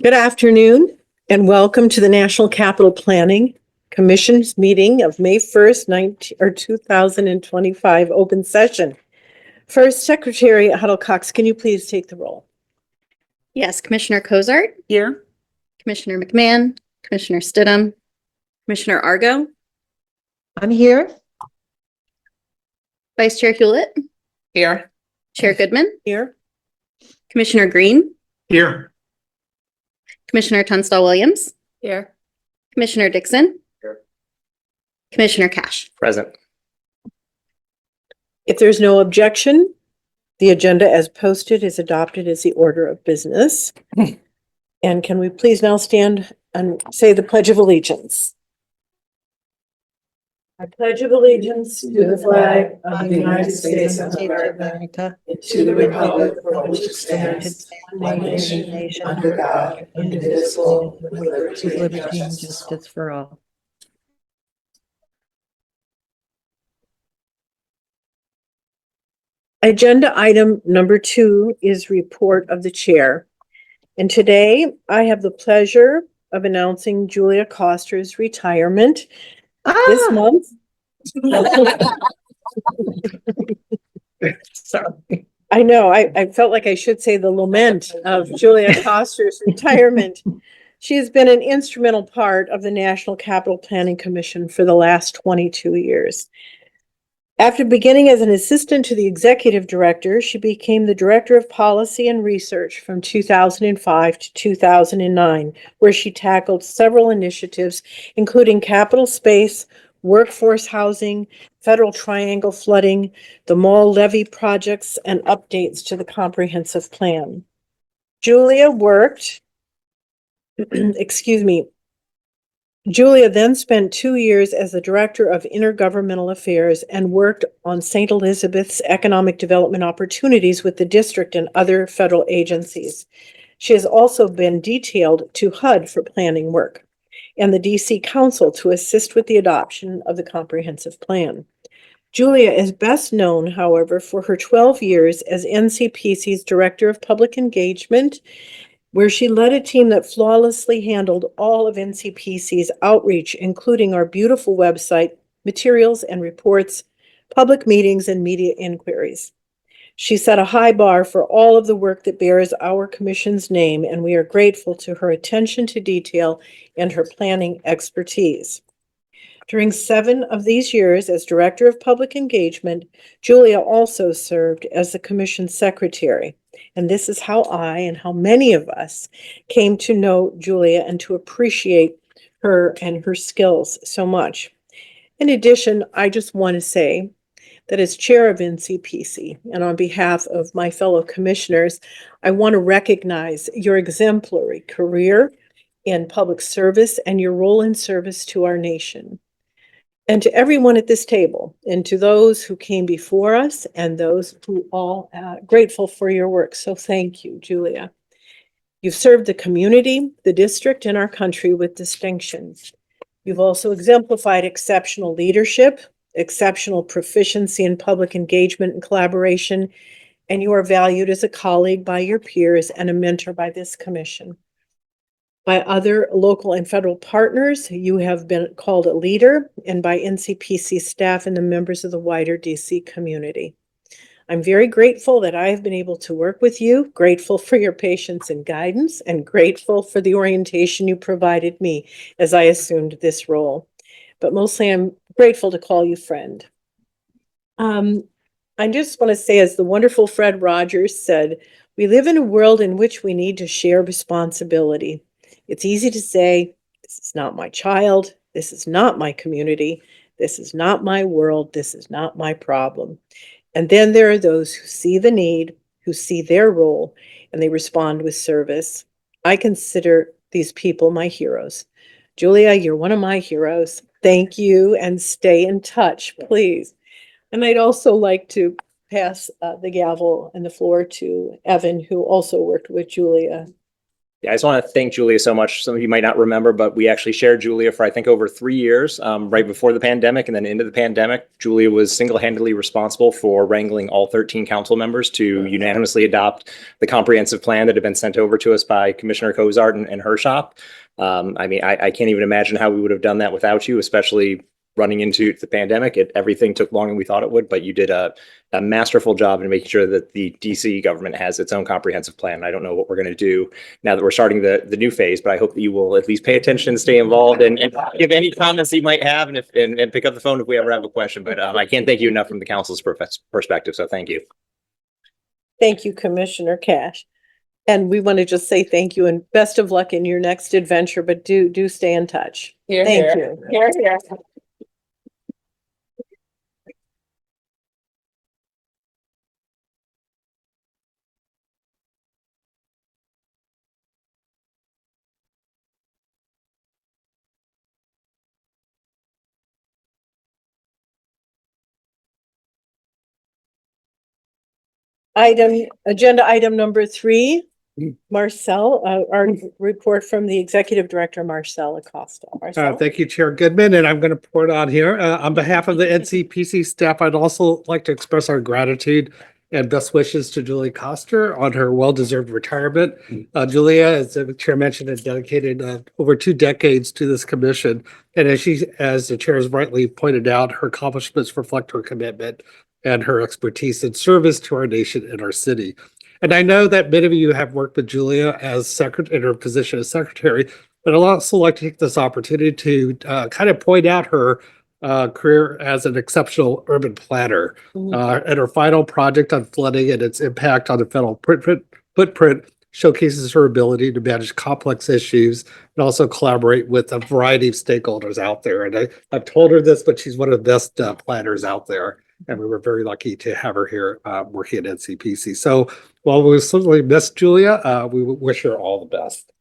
Good afternoon and welcome to the National Capital Planning Commission's meeting of May 1st, 2025 open session. First, Secretary Huddle Cox, can you please take the roll? Yes, Commissioner Cozart, Here. Commissioner McMahon, Commissioner Stidham, Commissioner Argo, I'm here. Vice Chair Hewlett, Here. Chair Goodman, Here. Commissioner Green, Here. Commissioner Tunstall Williams, Here. Commissioner Dixon, Here. Commissioner Cash. Present. If there's no objection, the agenda as posted is adopted as the order of business. And can we please now stand and say the Pledge of Allegiance? I pledge of allegiance to the flag of the United States of America, and to the republic for which it stands, one nation, under God, indivisible, with liberty and justice for all. Agenda item number 2 is report of the chair. And today I have the pleasure of announcing Julia Koster's retirement this month. Sorry. I know, I felt like I should say the lament of Julia Koster's retirement. She has been an instrumental part of the National Capital Planning Commission for the last 22 years. After beginning as an assistant to the executive director, she became the director of policy and research from 2005 to 2009, where she tackled several initiatives, including capital space, workforce housing, federal triangle flooding, the mall levy projects, and updates to the comprehensive plan. Julia then spent 2 years as the Director of Intergovernmental Affairs and worked on St. Elizabeth's economic development opportunities with the district and other federal agencies. She has also been detailed to HUD for planning work and the DC Council to assist with the adoption of the comprehensive plan. Julia is best known, however, for her 12 years as NCPC's Director of Public Engagement, where she led a team that flawlessly handled all of NCPC's outreach, including our beautiful website, materials and reports, public meetings, and media inquiries. She set a high bar for all of the work that bears our commission's name, and we are grateful to her attention to detail and her planning expertise. During 7 of these years as Director of Public Engagement, Julia also served as the Commission's Secretary. And this is how I and how many of us came to know Julia and to appreciate her and her skills so much. In addition, I just want to say that as chair of NCPC and on behalf of my fellow commissioners, I want to recognize your exemplary career in public service and your role in service to our nation. And to everyone at this table, and to those who came before us, and those who all grateful for your work. So thank you, Julia. You've served the community, the district, and our country with distinction. You've also exemplified exceptional leadership, exceptional proficiency in public engagement and collaboration, and you are valued as a colleague by your peers and a mentor by this commission. By other local and federal partners, you have been called a leader, and by NCPC staff and the members of the wider DC community. I'm very grateful that I have been able to work with you, grateful for your patience and guidance, and grateful for the orientation you provided me as I assumed this role. But mostly I'm grateful to call you friend. I just want to say, as the wonderful Fred Rogers said, we live in a world in which we need to share responsibility. It's easy to say, this is not my child, this is not my community, this is not my world, this is not my problem. And then there are those who see the need, who see their role, and they respond with service. I consider these people my heroes. Julia, you're one of my heroes. Thank you, and stay in touch, please. And I'd also like to pass the gavel and the floor to Evan, who also worked with Julia Yeah, I just want to thank Julia so much. Some of you might not remember, but we actually shared Julia for, I think, over 3 years, right before the pandemic and then into the pandemic. Julia was single-handedly responsible for wrangling all 13 council members to unanimously adopt the comprehensive plan that had been sent over to us by Commissioner Cozart and her shop. I mean, I can't even imagine how we would have done that without you, especially running into the pandemic. Everything took longer than we thought it would, but you did a masterful job in making sure that the DC government has its own comprehensive plan. I don't know what we're going to do now that we're starting the new phase, but I hope that you will at least pay attention, stay involved, and give any comments you might have, and pick up the phone if we ever have a question. But I can't thank you enough from the council's perspective. So thank you. Thank you, Commissioner Cash. And we want to just say thank you and best of luck in your next adventure, but do stay in touch. Here, Thank here. you. Here, here. Agenda item number 3, Marcel, our report from the Executive Director, Marcel Acosta. Marcel? Thank you, Chair Goodman, and I'm going to report on here. On behalf of the NCPC staff, I'd also like to express our gratitude and best wishes to Julie Coster on her well-deserved retirement. Julia, as the Chair mentioned, has dedicated over 2 decades to this commission. And as the Chair has rightly pointed out, her accomplishments reflect her commitment and her expertise in service to our nation and our city. And I know that many of you have worked with Julia as secretary in her position as secretary, but I'd also like to take this opportunity to kind of point out her career as an exceptional urban planner. And her final project on flooding and its impact on the federal footprint showcases her ability to manage complex issues and also collaborate with a variety of stakeholders out there. And I've told her this, but she's one of the best planners out there. And we were very lucky to have her here working at NCPC. So while we certainly miss Julia, we wish her all the best.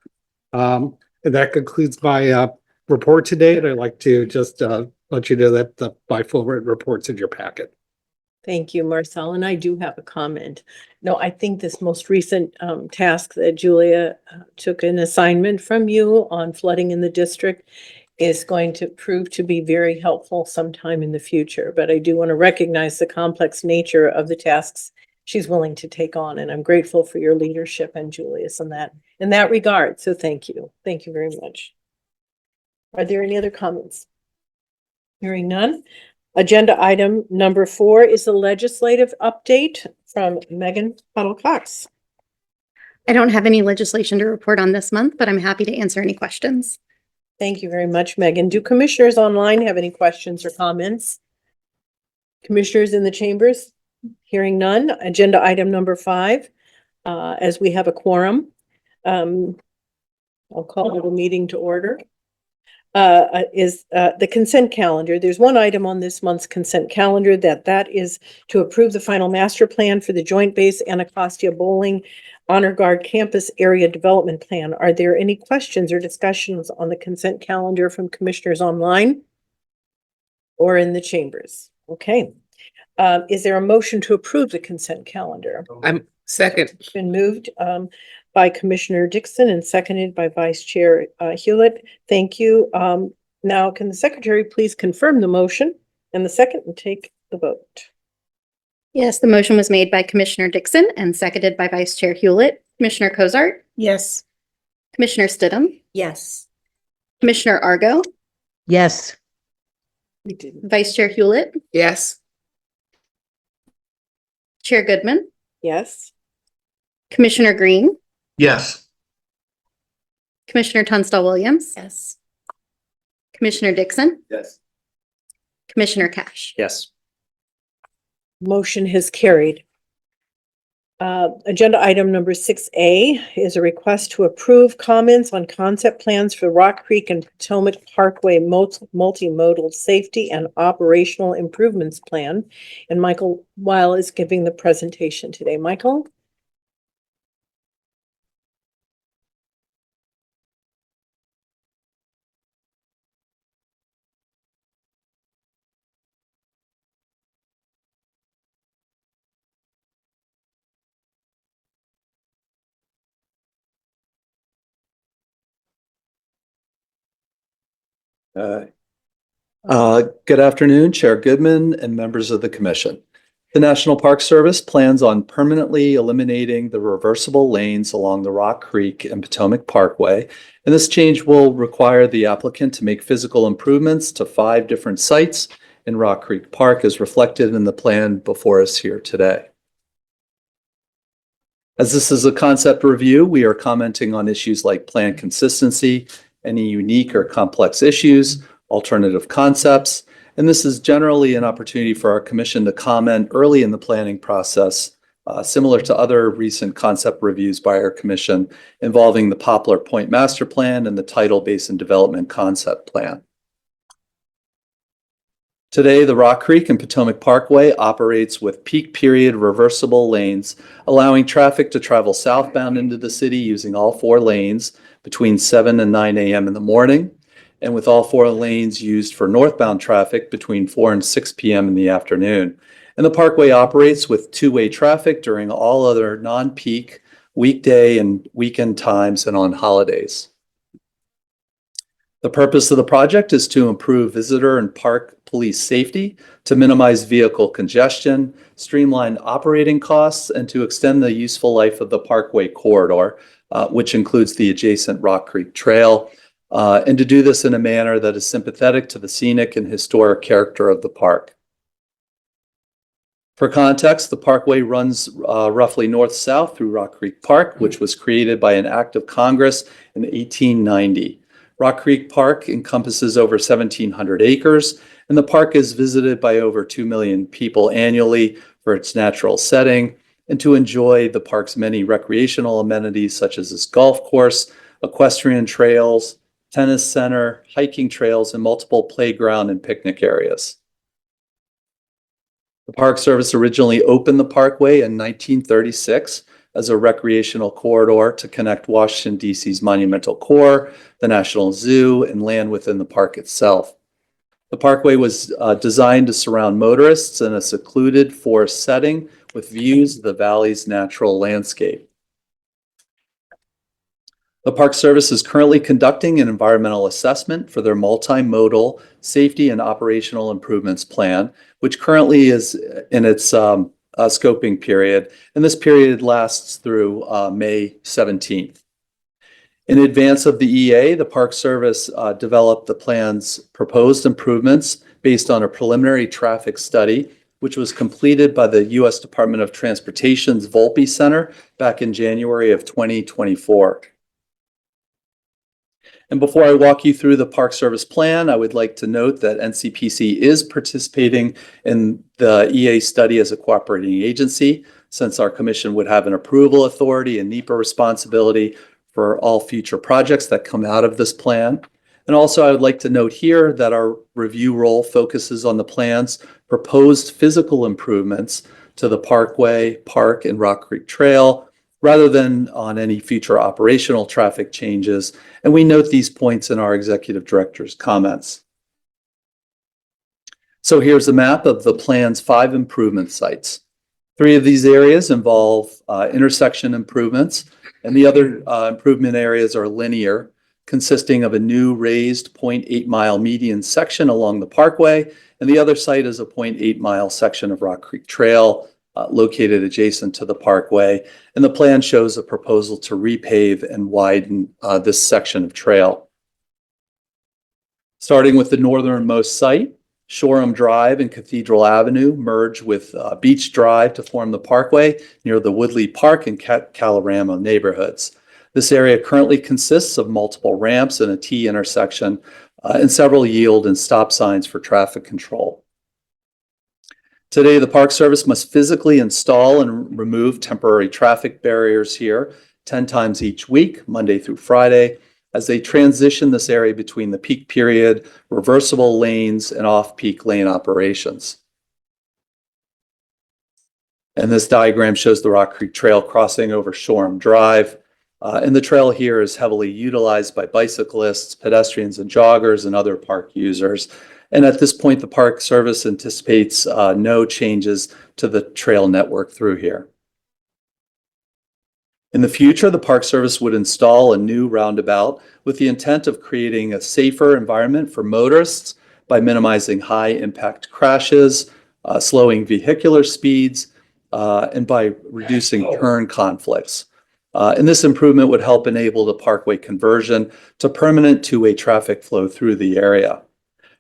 And that concludes my report today. And I'd like to just let you know that my full written report's in your packet. Thank you, Marcel. And I do have a comment. No, I think this most recent task that Julia took an assignment from you on flooding in the district is going to prove to be very helpful sometime in the future. But I do want to recognize the complex nature of the tasks she's willing to take on. And I'm grateful for your leadership and Julia's in that regard. So thank you. Thank you very much. Are there any other comments? Hearing none. Agenda item number 4 is the legislative update from Megan Puddle-Cox. I don't have any legislation to report on this month, but I'm happy to answer any questions. Thank you very much, Megan. Do commissioners online have any questions or comments? Commissioners in the chambers? Hearing none. Agenda item number 5, as we have a quorum, I'll call the meeting to order. Is the consent calendar. There's one item on this month's consent calendar that is to approve the final master plan for the Joint Base Anacostia Bowling Honor Guard Campus Area Development Plan. Are there any questions or discussions on the consent calendar from commissioners online or in the chambers? Okay. Is there a motion to approve the consent calendar? I'm second. It's been moved by Commissioner Dixon and seconded by Vice Chair Hewlett. Thank you. Now, can the secretary please confirm the motion and the second and take the vote? Yes, the motion was made by Commissioner Dixon and seconded by Vice Chair Hewlett. Commissioner Cozart, Yes. Commissioner Stidham, Yes. Commissioner Argo, Yes. We didn't. Vice Chair Hewlett, Yes. Chair Goodman, Yes. Commissioner Green, Yes. Commissioner Tunstall Williams, Yes. Commissioner Dixon, Yes. Commissioner Cash. Yes. Motion has carried. Agenda item number 6A is a request to approve comments on concept plans for Rock Creek and Potomac Parkway multimodal safety and operational improvements plan. And Michael Weil is giving the presentation today. Michael? Good afternoon, Chair Goodman and members of the commission. The National Park Service plans on permanently eliminating the reversible lanes along the Rock Creek and Potomac Parkway, and this change will require the applicant to make physical improvements to 5 different sites in Rock Creek Park as reflected in the plan before us here today. As this is a concept review, we are commenting on issues like plan consistency, any unique or complex issues, alternative concepts, and this is generally an opportunity for our commission to comment early in the planning process, similar to other recent concept reviews by our commission involving the Poplar Point Master Plan and the Tidal Basin Development Concept Plan. Today, the Rock Creek and Potomac Parkway operates with peak period reversible lanes, allowing traffic to travel southbound into the city using all 4 lanes between 7 and 9 a.m. in the morning, and with all 4 lanes used for northbound traffic between 4 and 6 p.m. in the afternoon. And the Parkway operates with 2-way traffic during all other non-peak weekday and weekend times and on holidays. The purpose of the project is to improve visitor and park police safety, to minimize vehicle congestion, streamline operating costs, and to extend the useful life of the Parkway corridor, which includes the adjacent Rock Creek Trail, and to do this in a manner that is sympathetic to the scenic and historic character of the park. For context, the Parkway runs roughly north-south through Rock Creek Park, which was created by an act of Congress in 1890. Rock Creek Park encompasses over 1,700 acres, and the park is visited by over 2 million people annually for its natural setting and to enjoy the park's many recreational amenities such as this golf course, equestrian trails, tennis center, hiking trails, and multiple playground and picnic areas. The Park Service originally opened the Parkway in 1936 as a recreational corridor to connect Washington, D.C.'s monumental core, the National Zoo, and land within the park itself. The Parkway was designed to surround motorists in a secluded forest setting with views of the valley's natural landscape. The Park Service is currently conducting an environmental assessment for their multimodal safety and operational improvements plan, which currently is in its scoping period, and this period lasts through May 17th. In advance of the EA, the Park Service developed the plan's proposed improvements based on a preliminary traffic study, which was completed by the U.S. Department of Transportation's Volpe Center back in January of 2024. And before I walk you through the Park Service plan, I would like to note that NCPC is participating in the EA study as a cooperating agency, since our commission would have an approval authority and NEPA responsibility for all future projects that come out of this plan. And also, I would like to note here that our review role focuses on the plan's proposed physical improvements to the Parkway, Park, and Rock Creek Trail, rather than on any future operational traffic changes, and we note these points in our executive director's comments. So here's a map of the plan's 5 improvement sites. 3 of these areas involve intersection improvements, and the other improvement areas are linear, consisting of a new raised 0.8-mile median section along the Parkway, and the other site is a 0.8-mile section of Rock Creek Trail, located adjacent to the Parkway, and the plan shows a proposal to repave and widen this section of trail. Starting with the northernmost site, Shoreham Drive and Cathedral Avenue merge with Beach Drive to form the Parkway near the Woodley Park and Calorama neighborhoods. This area currently consists of multiple ramps and a T intersection and several yield and stop signs for traffic control. Today, the Park Service must physically install and remove temporary traffic barriers here 10 times each week, Monday through Friday, as they transition this area between the peak period, reversible lanes, and off-peak lane operations. And this diagram shows the Rock Creek Trail crossing over Shoreham Drive. And the trail here is heavily utilized by bicyclists, pedestrians, and joggers, and other park users. And at this point, the Park Service anticipates no changes to the trail network through here. In the future, the Park Service would install a new roundabout with the intent of creating a safer environment for motorists by minimizing high-impact crashes, slowing vehicular speeds, and by reducing turn conflicts. And this improvement would help enable the Parkway conversion to permanent two-way traffic flow through the area.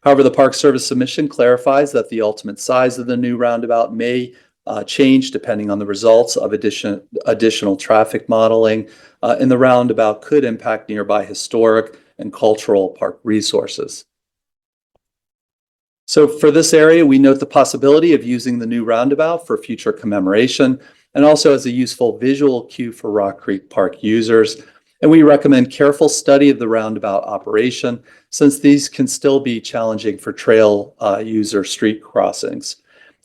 However, the Park Service submission clarifies that the ultimate size of the new roundabout may change depending on the results of additional traffic modeling, and the roundabout could impact nearby historic and cultural park resources. So for this area, we note the possibility of using the new roundabout for future commemoration and also as a useful visual cue for Rock Creek Park users. And we recommend careful study of the roundabout operation since these can still be challenging for trail user street crossings.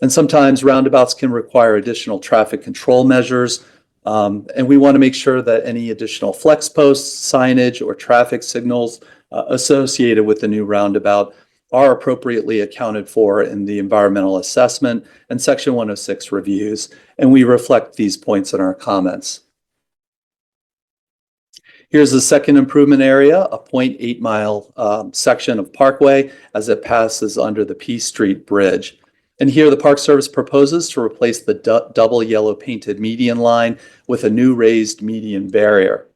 And sometimes roundabouts can require additional traffic control measures. And we want to make sure that any additional flex posts, signage, or traffic signals associated with the new roundabout are appropriately accounted for in the environmental assessment and Section 106 reviews. And we reflect these points in our comments. Here's the second improvement area, a 0.8 mile section of Parkway as it passes under the P Street Bridge. And here the Park Service proposes to replace the double yellow painted median line with a new raised median barrier.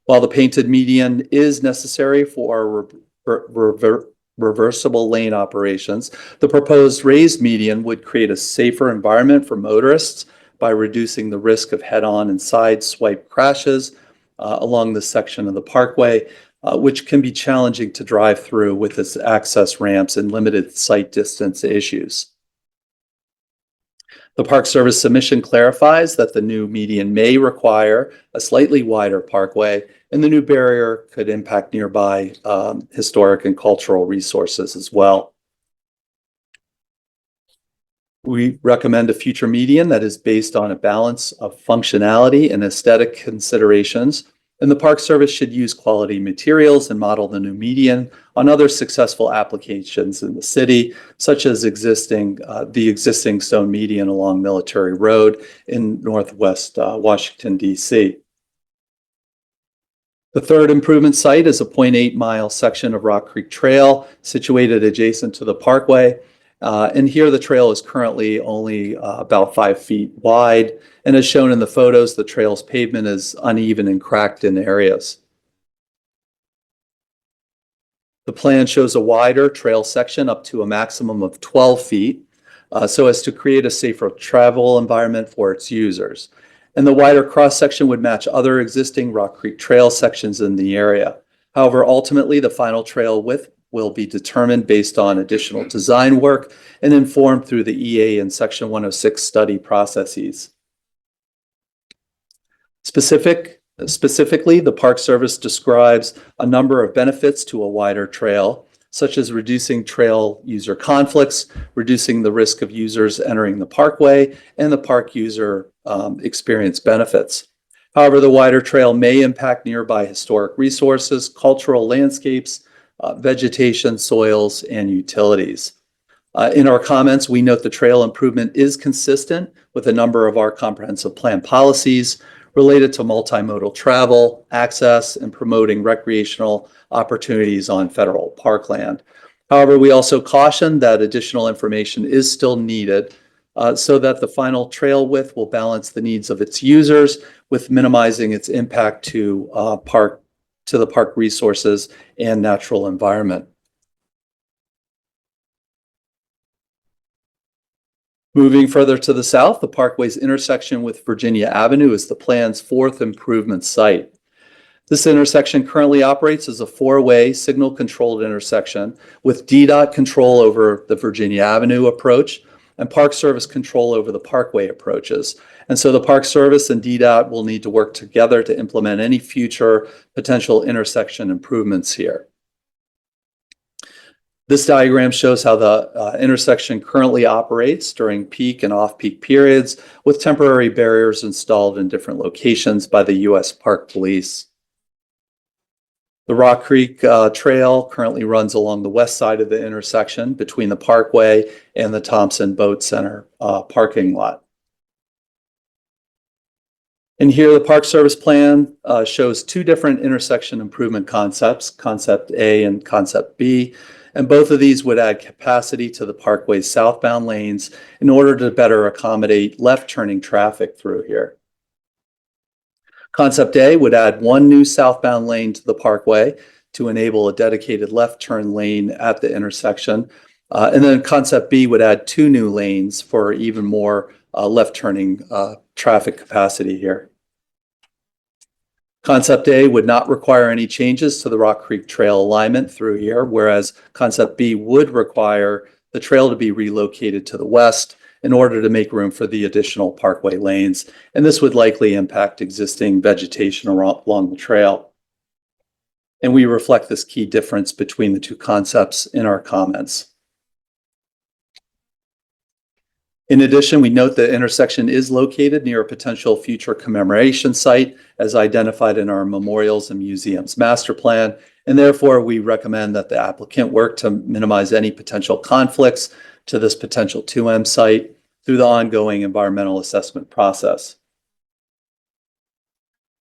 While the painted median is necessary for reversible lane operations, the proposed raised median would create a safer environment for motorists by reducing the risk of head-on and side swipe crashes along this section of the Parkway, which can be challenging to drive through with its access ramps and limited sight distance issues. The Park Service submission clarifies that the new median may require a slightly wider parkway, and the new barrier could impact nearby historic and cultural resources as well. We recommend a future median that is based on a balance of functionality and aesthetic considerations, and the Park Service should use quality materials and model the new median on other successful applications in the city, such as the existing stone median along Military Road in Northwest Washington, D.C. The third improvement site is a 0.8 mile section of Rock Creek Trail situated adjacent to the Parkway. And here the trail is currently only about 5 feet wide. And as shown in the photos, the trail's pavement is uneven and cracked in areas. The plan shows a wider trail section up to a maximum of 12 feet so as to create a safer travel environment for its users. And the wider cross section would match other existing Rock Creek Trail sections in the area. However, ultimately, the final trail width will be determined based on additional design work and informed through the EA and Section 106 study processes. Specifically, the Park Service describes a number of benefits to a wider trail, such as reducing trail user conflicts, reducing the risk of users entering the parkway, and the park user experience benefits. However, the wider trail may impact nearby historic resources, cultural landscapes, vegetation, soils, and utilities. In our comments, we note the trail improvement is consistent with a number of our comprehensive plan policies related to multimodal travel, access, and promoting recreational opportunities on federal parkland. However, we also caution that additional information is still needed so that the final trail width will balance the needs of its users with minimizing its impact to the park resources and natural environment. Moving further to the south, the Parkway's intersection with Virginia Avenue is the plan's fourth improvement site. This intersection currently operates as a four-way signal-controlled intersection with DDOT control over the Virginia Avenue approach and Park Service control over the Parkway approaches. And so the Park Service and DDOT will need to work together to implement any future potential intersection improvements here. This diagram shows how the intersection currently operates during peak and off-peak periods with temporary barriers installed in different locations by the U.S. Park Police. The Rock Creek Trail currently runs along the west side of the intersection between the Parkway and the Thompson Boat Center parking lot. And here the Park Service Plan shows two different intersection improvement concepts, Concept A and Concept B. And both of these would add capacity to the Parkway's southbound lanes in order to better accommodate left turning traffic through here. Concept A would add one new southbound lane to the Parkway to enable a dedicated left turn lane at the intersection. And then Concept B would add two new lanes for even more left turning traffic capacity here. Concept A would not require any changes to the Rock Creek Trail alignment through here, whereas Concept B would require the trail to be relocated to the west in order to make room for the additional Parkway lanes. And this would likely impact existing vegetation along the trail. And we reflect this key difference between the two concepts in our comments. In addition, we note the intersection is located near a potential future commemoration site as identified in our Memorials and Museums Master Plan, and therefore we recommend that the applicant work to minimize any potential conflicts to this potential 2M site through the ongoing environmental assessment process.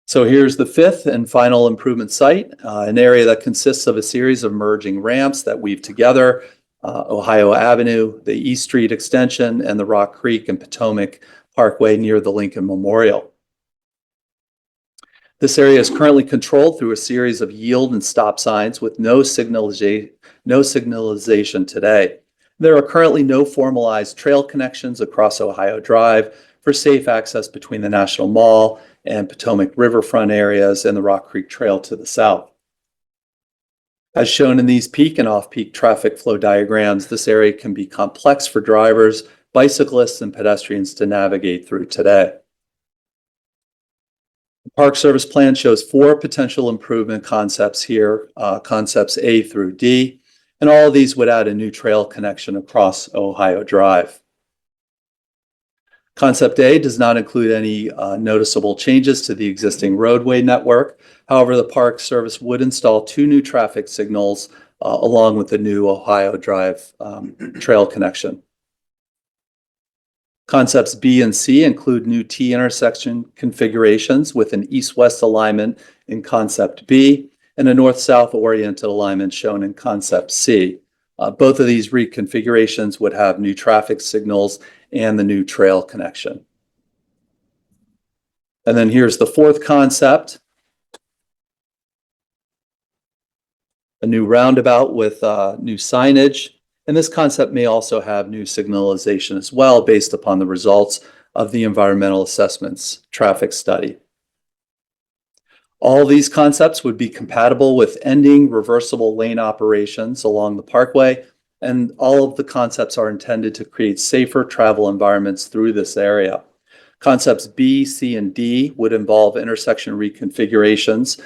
So here's the fifth and final improvement site, an area that consists of a series of merging ramps that weave together Ohio Avenue, the East Street extension, and the Rock Creek and Potomac Parkway near the Lincoln Memorial. This area is currently controlled through a series of yield and stop signs with no signalization today. There are currently no formalized trail connections across Ohio Drive for safe access between the National Mall and Potomac riverfront areas and the Rock Creek Trail to the south. As shown in these peak and off-peak traffic flow diagrams, this area can be complex for drivers, bicyclists, and pedestrians to navigate through today. The Park Service Plan shows four potential improvement concepts here, concepts A through D, and all of these would add a new trail connection across Ohio Drive. Concept A does not include any noticeable changes to the existing roadway network. However, the Park Service would install two new traffic signals along with the new Ohio Drive trail connection. Concepts B and C include new T intersection configurations with an east-west alignment in Concept B and a north-south oriented alignment shown in Concept C. Both of these reconfigurations would have new traffic signals and the new trail connection. And then here's the fourth concept, a new roundabout with new signage. And this concept may also have new signalization as well based upon the results of the environmental assessments traffic study. All these concepts would be compatible with ending reversible lane operations along the Parkway, and all of the concepts are intended to create safer travel environments through this area. Concepts B, C, and D would involve intersection reconfigurations,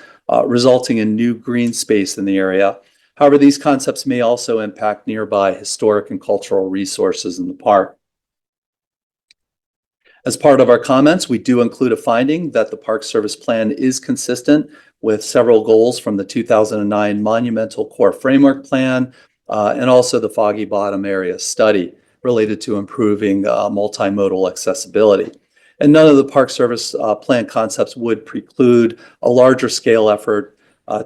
resulting in new green space in the area. However, these concepts may also impact nearby historic and cultural resources in the park. As part of our comments, we do include a finding that the Park Service Plan is consistent with several goals from the 2009 Monumental Core Framework Plan and also the Foggy Bottom Area Study related to improving multimodal accessibility. And none of the Park Service Plan concepts would preclude a larger scale effort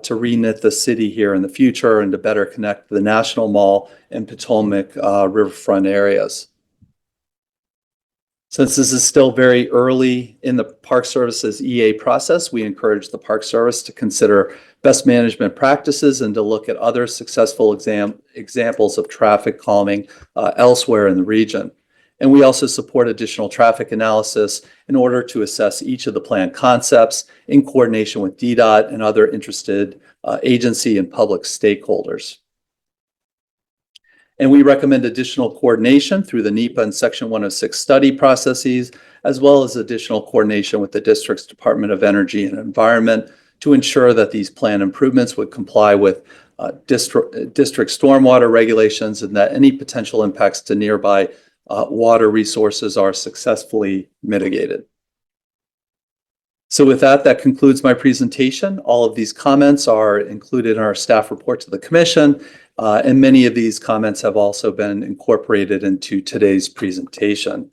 to reknit the city here in the future and to better connect the National Mall and Potomac riverfront areas. Since this is still very early in the Park Service's EA process, we encourage the Park Service to consider best management practices and to look at other successful examples of traffic calming elsewhere in the region. And we also support additional traffic analysis in order to assess each of the plan concepts in coordination with DDOT and other interested agency and public stakeholders. And we recommend additional coordination through the NEPA and Section 106 study processes, as well as additional coordination with the district's Department of Energy and Environment to ensure that these plan improvements would comply with district stormwater regulations and that any potential impacts to nearby water resources are successfully mitigated. So with that, that concludes my presentation. All of these comments are included in our staff report to the Commission, and many of these comments have also been incorporated into today's presentation.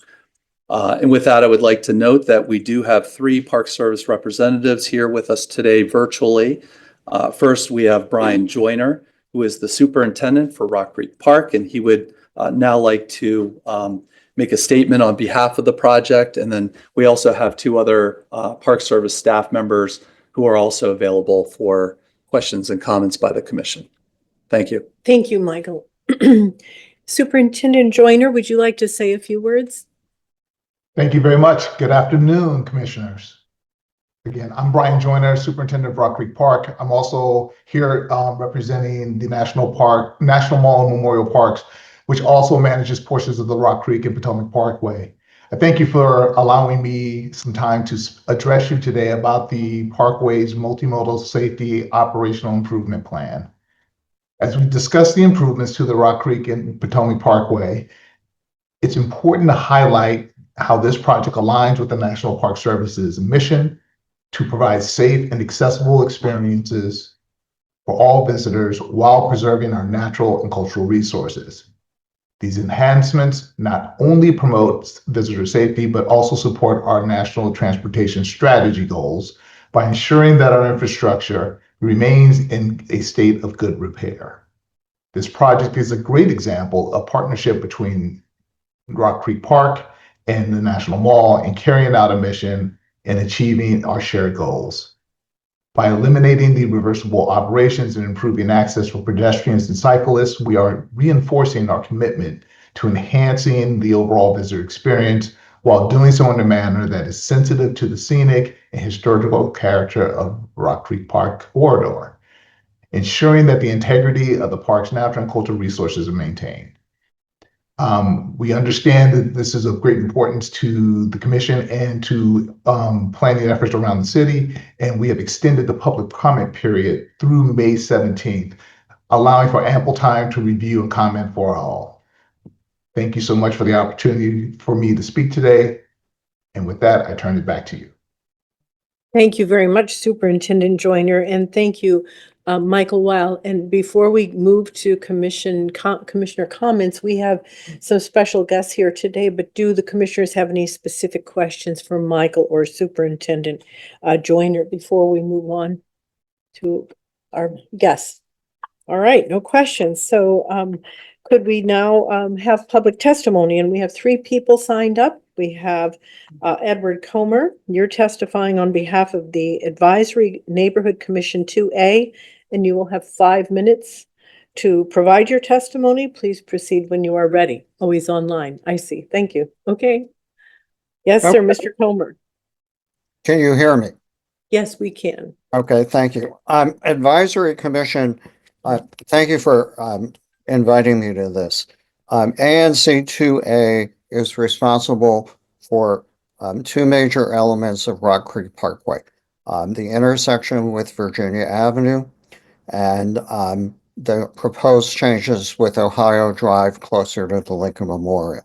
And with that, I would like to note that we do have 3 Park Service representatives here with us today virtually. First, we have Brian Joyner, who is the superintendent for Rock Creek Park, and he would now like to make a statement on behalf of the project. And then we also have 2 other Park Service staff members who are also available for questions and comments by the commission. Thank you. Thank you, Michael. Superintendent Joyner, would you like to say a few words? Thank you very much. Good afternoon, commissioners. Again, I'm Brian Joyner, Superintendent of Rock Creek Park. I'm also here representing the National Mall and Memorial Parks, which also manages portions of the Rock Creek and Potomac Parkway. I thank you for allowing me some time to address you today about the Parkway's Multimodal Safety Operational Improvement Plan. As we discuss the improvements to the Rock Creek and Potomac Parkway, it's important to highlight how this project aligns with the National Park Service's mission to provide safe and accessible experiences for all visitors while preserving our natural and cultural resources. These enhancements not only promote visitor safety, but also support our national transportation strategy goals by ensuring that our infrastructure remains in a state of good repair. This project is a great example of partnership between Rock Creek Park and the National Mall in carrying out a mission and achieving our shared goals. By eliminating the reversible operations and improving access for pedestrians and cyclists, we are reinforcing our commitment to enhancing the overall visitor experience while doing so in a manner that is sensitive to the scenic and historical character of Rock Creek Park corridor, ensuring that the integrity of the park's natural and cultural resources are maintained. We understand that this is of great importance to the commission and to planning efforts around the city, and we have extended the public comment period through May 17th, allowing for ample time to review and comment for all. Thank you so much for the opportunity for me to speak today. And with that, I turn it back to you. Thank you very much, Superintendent Joyner, and thank you, Michael Weil. And before we move to commissioner comments, we have some special guests here today, but do the commissioners have any specific questions for Michael or Superintendent Joyner before we move on to our guests? All right, no questions. So could we now have public testimony? And we have 3 people signed up. We have Edward Comer. You're testifying on behalf of the Advisory Neighborhood Commission 2A, and you will have 5 minutes to provide your testimony. Please proceed when you are ready. Oh, he's online. I see. Thank you. Okay. Yes, sir, Mr. Comer. Can you hear me? Yes, we can. Okay, thank you. Advisory Commission, thank you for inviting me to this. ANC 2A is responsible for 2 major elements of Rock Creek Parkway. The intersection with Virginia Avenue and the proposed changes with Ohio Drive closer to the Lincoln Memorial.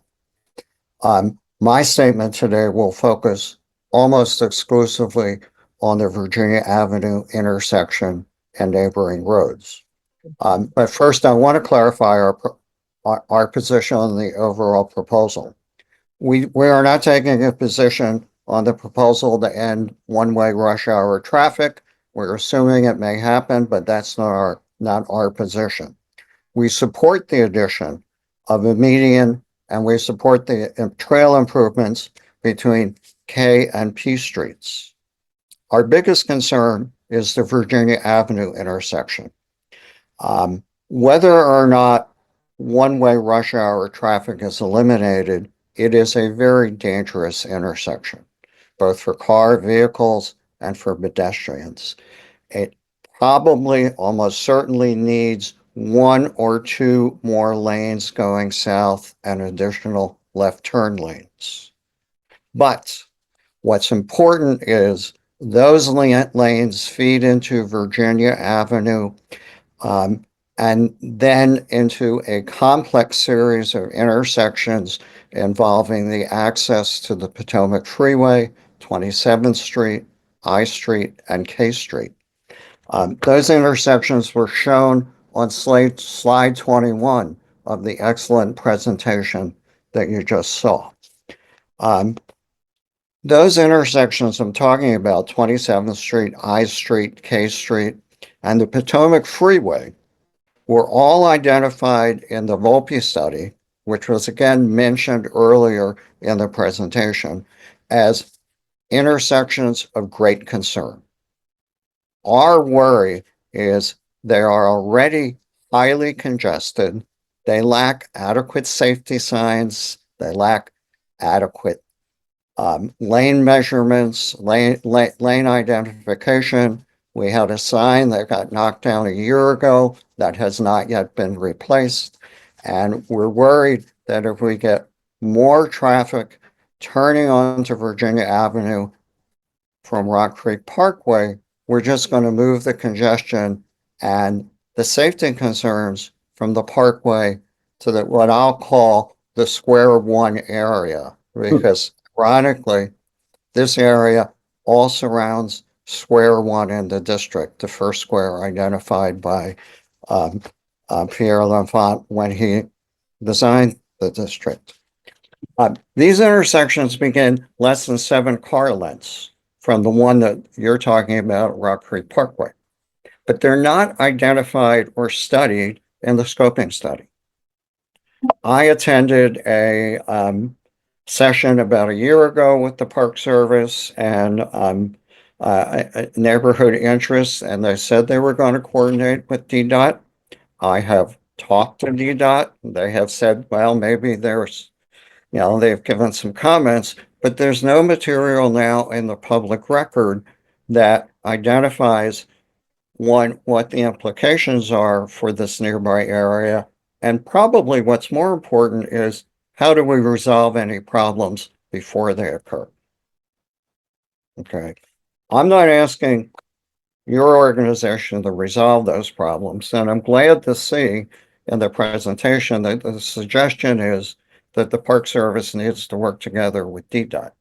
My statement today will focus almost exclusively on the Virginia Avenue intersection and neighboring roads. But first, I want to clarify our position on the overall proposal. We are not taking a position on the proposal to end one-way rush hour traffic. We're assuming it may happen, but that's not our position. We support the addition of a median, and we support the trail improvements between K and P streets. Our biggest concern is the Virginia Avenue intersection. Whether or not one-way rush hour traffic is eliminated, it is a very dangerous intersection, both for car vehicles and for pedestrians. It probably almost certainly needs 1 or 2 more lanes going south and additional left turn lanes. But what's important is those lanes feed into Virginia Avenue and then into a complex series of intersections involving the access to the Potomac Freeway, 27th Street, I Street, and K Street. Those intersections were shown on slide 21 of the excellent presentation that you just saw. Those intersections I'm talking about, 27th Street, I Street, K Street, and the Potomac Freeway, were all identified in the Volpe study, which was again mentioned earlier in the presentation, as intersections of great concern. Our worry is they are already highly congested. They lack adequate safety signs. They lack adequate lane measurements, lane identification. We had a sign that got knocked down a year ago that has not yet been replaced. And we're worried that if we get more traffic turning onto Virginia Avenue from Rock Creek Parkway, we're just going to move the congestion and the safety concerns from the Parkway to what I'll call the square one area, because ironically, this area all surrounds square one in the district, the first square identified by Pierre L'Enfant when he designed the district. These intersections begin less than 7 car lengths from the one that you're talking about, Rock Creek Parkway, but they're not identified or studied in the scoping study. I attended a session about a year ago with the Park Service and neighborhood interests, and they said they were going to coordinate with DDOT. I have talked to DDOT. They have said, well, maybe there's, they've given some comments, but there's no material now in the public record that identifies what the implications are for this nearby area. And probably what's more important is, how do we resolve any problems before they occur? Okay. I'm not asking your organization to resolve those problems, and I'm glad to see in the presentation that the suggestion is that the Park Service needs to work together with DDOT.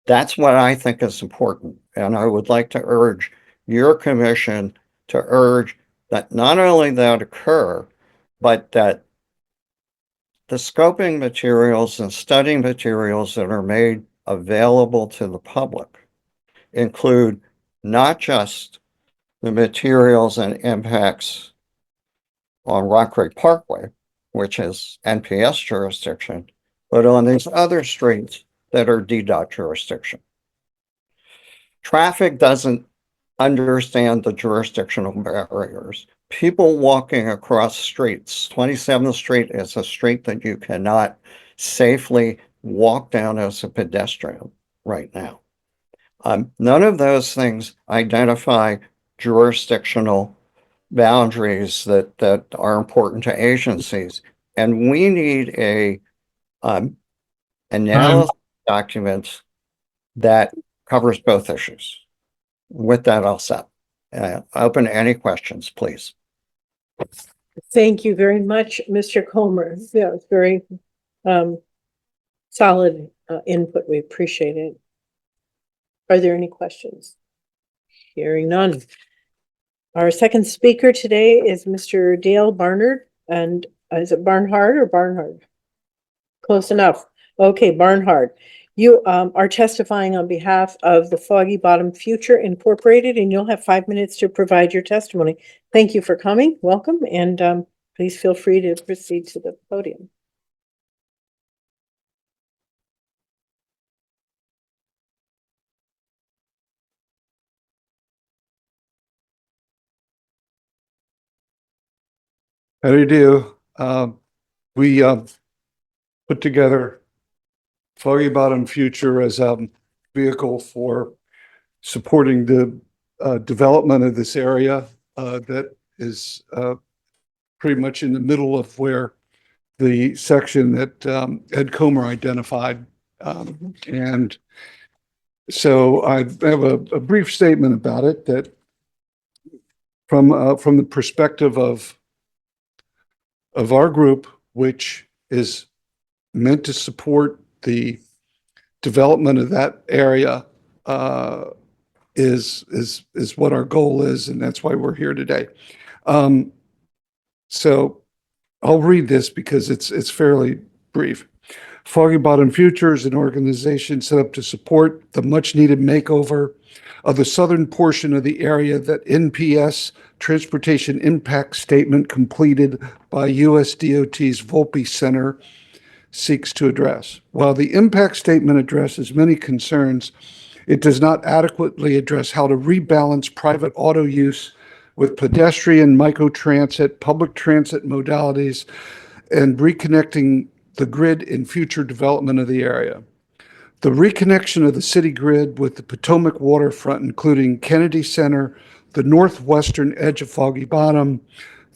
That's what I think is important, and I would like to urge your commission to urge that not only that occur, but that the scoping materials and studying materials that are made available to the public include not just the materials and impacts on Rock Creek Parkway, which is NPS jurisdiction, but on these other streets that are DDOT jurisdiction. Traffic doesn't understand the jurisdictional barriers. People walking across streets, 27th Street is a street that you cannot safely walk down as a pedestrian right now. None of those things identify jurisdictional boundaries that are important to agencies. And we need a analysis document that covers both issues. With that, I'll stop. Open to any questions, please. Thank you very much, Mr. Comer. Yeah, it's very solid input. We appreciate it. Are there any questions? Hearing none. Our second speaker today is Mr. Dale Barnard, and is it Barnhard or Barnhard? Close enough. Okay, Barnhard. You are testifying on behalf of the Foggy Bottom Future Incorporated, and you'll have 5 minutes to provide your testimony. Thank you for coming. Welcome, and please feel free to proceed to the podium. How do you do? We put together Foggy Bottom Future as a vehicle for supporting the development of this area that is pretty much in the middle of where the section that Ed Comer identified. And so I have a brief statement about it that from the perspective of our group, which is meant to support the development of that area, is what our goal is, and that's why we're here today. So I'll read this because it's fairly brief. Foggy Bottom Future is an organization set up to support the much-needed makeover of the southern portion of the area that NPS Transportation Impact Statement completed by US DOT's Volpe Center seeks to address. While the impact statement addresses many concerns, it does not adequately address how to rebalance private auto use with pedestrian, microtransit, public transit modalities, and reconnecting the grid in future development of the area. The reconnection of the city grid with the Potomac waterfront, including Kennedy Center, the northwestern edge of Foggy Bottom,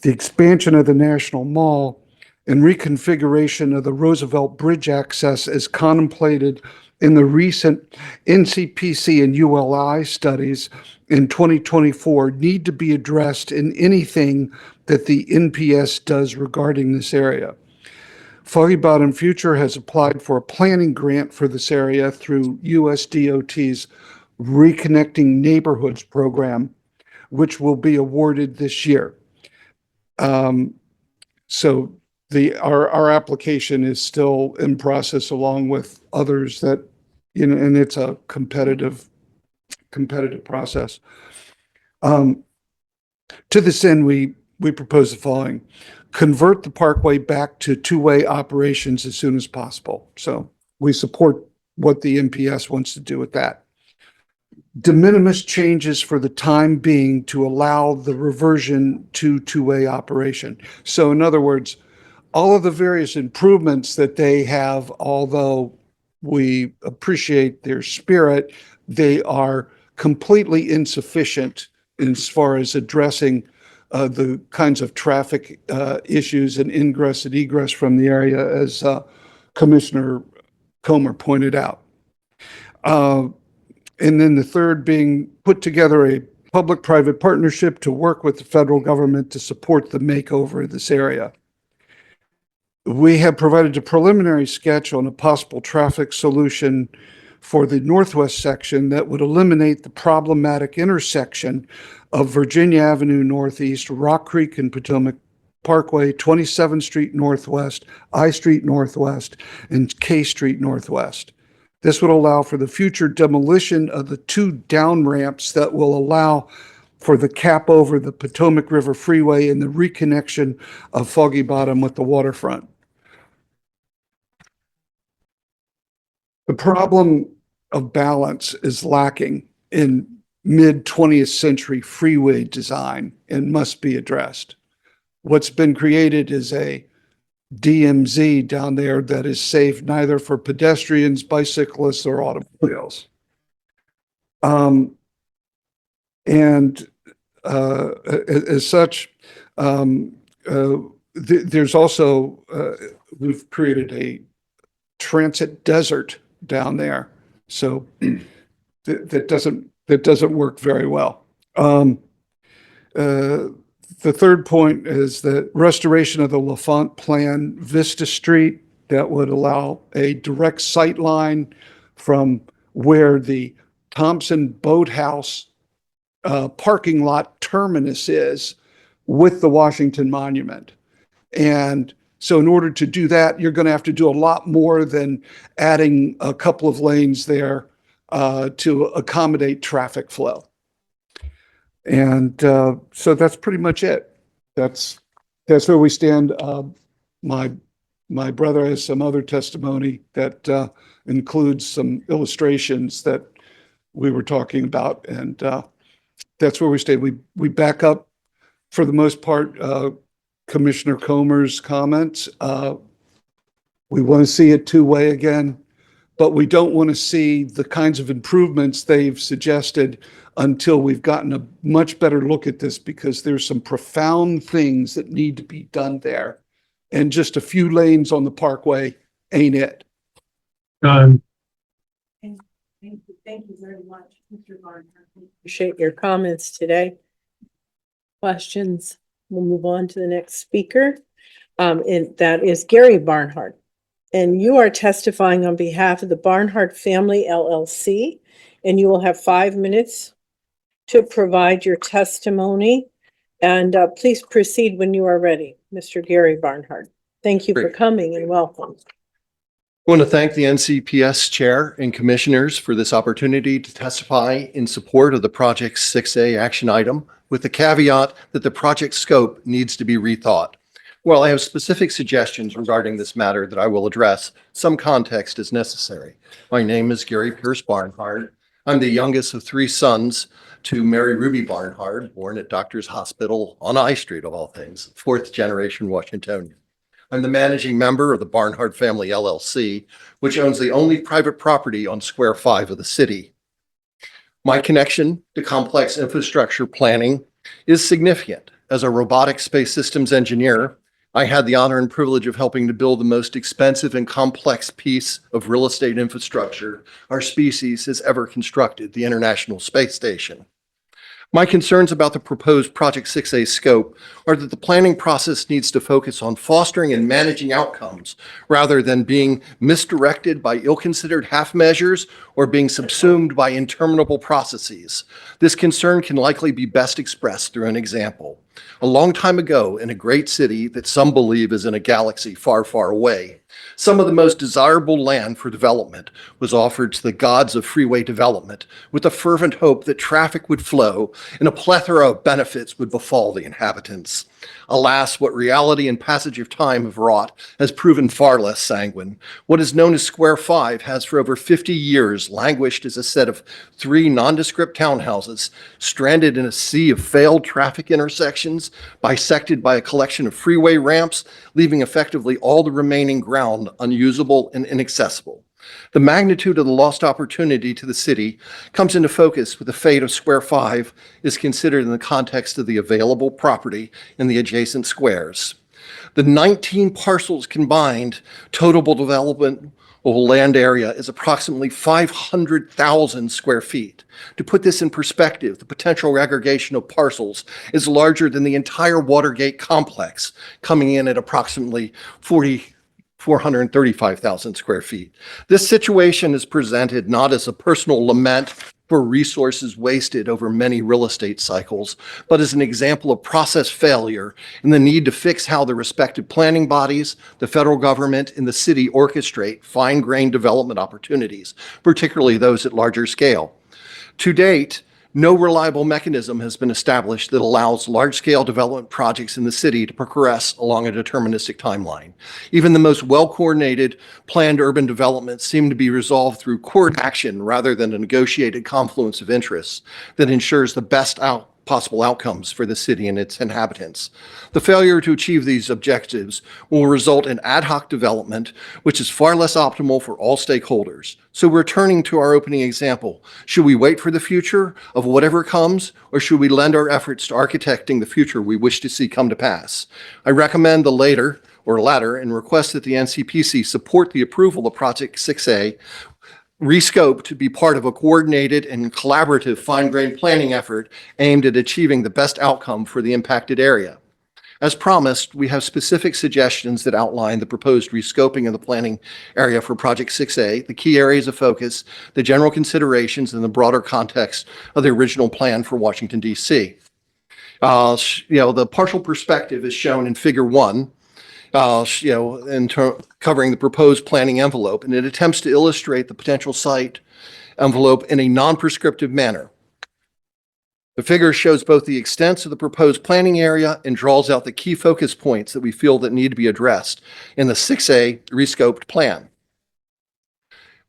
the expansion of the National Mall, and reconfiguration of the Roosevelt Bridge access as contemplated in the recent NCPC and ULI studies in 2024 need to be addressed in anything that the NPS does regarding this area. Foggy Bottom Future has applied for a planning grant for this area through US DOT's Reconnecting Neighborhoods program, which will be awarded this year. So our application is still in process along with others that, and it's a competitive process. To this end, we propose the following: convert the Parkway back to two-way operations as soon as possible. So we support what the NPS wants to do with that. De minimis changes for the time being to allow the reversion to two-way operation. So in other words, all of the various improvements that they have, although we appreciate their spirit, they are completely insufficient as far as addressing the kinds of traffic issues and ingress and egress from the area, as Commissioner Comer pointed out. And then the third being put together a public-private partnership to work with the federal government to support the makeover of this area. We have provided a preliminary sketch on a possible traffic solution for the northwest section that would eliminate the problematic intersection of Virginia Avenue Northeast, Rock Creek and Potomac Parkway, 27th Street Northwest, I Street Northwest, and K Street Northwest. This would allow for the future demolition of the two down ramps that will allow for the cap over the Potomac River Freeway and the reconnection of Foggy Bottom with the waterfront. The problem of balance is lacking in mid-20th century freeway design and must be addressed. What's been created is a DMZ down there that is safe neither for pedestrians, bicyclists, or automobiles. As such, there's also, we've created a transit desert down there. So that doesn't work very well. The third point is the restoration of the LaFont Plan Vista Street that would allow a direct sight line from where the Thompson Boathouse parking lot terminus is with the Washington Monument. And so in order to do that, you're going to have to do a lot more than adding a couple of lanes there to accommodate traffic flow. And so that's pretty much it. That's where we stand. My brother has some other testimony that includes some illustrations that we were talking about, and that's where we stay. We back up, for the most part, Commissioner Comer's comments. We want to see it two-way again, but we don't want to see the kinds of improvements they've suggested until we've gotten a much better look at this, because there's some profound things that need to be done there. And just a few lanes on the Parkway ain't it. Thank you very much, Mr. Barnhart. Appreciate your comments today. Questions? We'll move on to the next speaker. And that is Gary Barnhart. And you are testifying on behalf of the Barnhart Family LLC, and you will have 5 minutes to provide your testimony. And please proceed when you are ready, Mr. Gary Barnhart. Thank you for coming and welcome. I want to thank the NCPS Chair and Commissioners for this opportunity to testify in support of the Project 6A action item, with the caveat that the project scope needs to be rethought. While I have specific suggestions regarding this matter that I will address, some context is necessary. My name is Gary Pierce Barnhart. I'm the youngest of 3 sons to Mary Ruby Barnhart, born at Doctor's Hospital on I Street, of all things, 4th generation Washingtonian. I'm the managing member of the Barnhart Family LLC, which owns the only private property on Square 5 of the city. My connection to complex infrastructure planning is significant. As a robotic space systems engineer, I had the honor and privilege of helping to build the most expensive and complex piece of real estate infrastructure our species has ever constructed, the International Space Station. My concerns about the proposed Project 6A scope are that the planning process needs to focus on fostering and managing outcomes rather than being misdirected by ill-considered half measures or being subsumed by interminable processes. This concern can likely be best expressed through an example. A long time ago, in a great city that some believe is in a galaxy far, far away, some of the most desirable land for development was offered to the gods of freeway development with the fervent hope that traffic would flow and a plethora of benefits would befall the inhabitants. Alas, what reality and passage of time have wrought has proven far less sanguine. What is known as Square 5 has for over 50 years languished as a set of 3 nondescript townhouses stranded in a sea of failed traffic intersections, bisected by a collection of freeway ramps, leaving effectively all the remaining ground unusable and inaccessible. The magnitude of the lost opportunity to the city comes into focus with the fate of Square 5 is considered in the context of the available property in the adjacent squares. The 19 parcels combined totable development land area is approximately 500,000 square feet. To put this in perspective, the potential aggregation of parcels is larger than the entire Watergate complex, coming in at approximately 435,000 square feet. This situation is presented not as a personal lament for resources wasted over many real estate cycles, but as an example of process failure and the need to fix how the respective planning bodies, the federal government, and the city orchestrate fine-grained development opportunities, particularly those at larger scale. To date, no reliable mechanism has been established that allows large-scale development projects in the city to progress along a deterministic timeline. Even the most well-coordinated planned urban developments seem to be resolved through court action rather than a negotiated confluence of interests that ensures the best possible outcomes for the city and its inhabitants. The failure to achieve these objectives will result in ad hoc development, which is far less optimal for all stakeholders. So returning to our opening example, should we wait for the future of whatever comes, or should we lend our efforts to architecting the future we wish to see come to pass? I recommend the latter and request that the NCPC support the approval of Project 6A rescope to be part of a coordinated and collaborative fine-grained planning effort aimed at achieving the best outcome for the impacted area. As promised, we have specific suggestions that outline the proposed rescoping of the planning area for Project 6A, the key areas of focus, the general considerations, and the broader context of the original plan for Washington, D.C. The partial perspective is shown in Figure 1, covering the proposed planning envelope, and it attempts to illustrate the potential site envelope in a non-prescriptive manner. The figure shows both the extents of the proposed planning area and draws out the key focus points that we feel that need to be addressed in the 6A rescoped plan.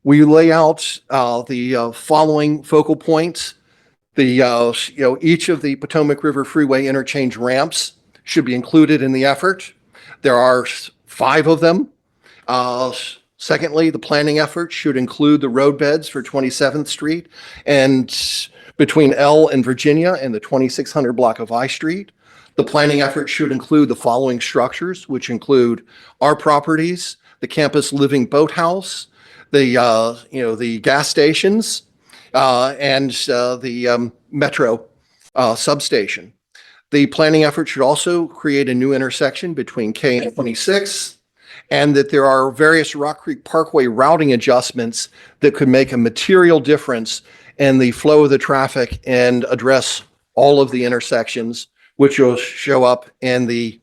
We lay out the following focal points. Each of the Potomac River Freeway interchange ramps should be included in the effort. There are 5 of them. Secondly, the planning effort should include the roadbeds for 27th Street and between L and Virginia and the 2600 block of I Street. The planning effort should include the following structures, which include our properties, the campus living boathouse, the gas stations, and the metro substation. The planning effort should also create a new intersection between K and 26, and that there are various Rock Creek Parkway routing adjustments that could make a material difference in the flow of the traffic and address all of the intersections, which will show up in the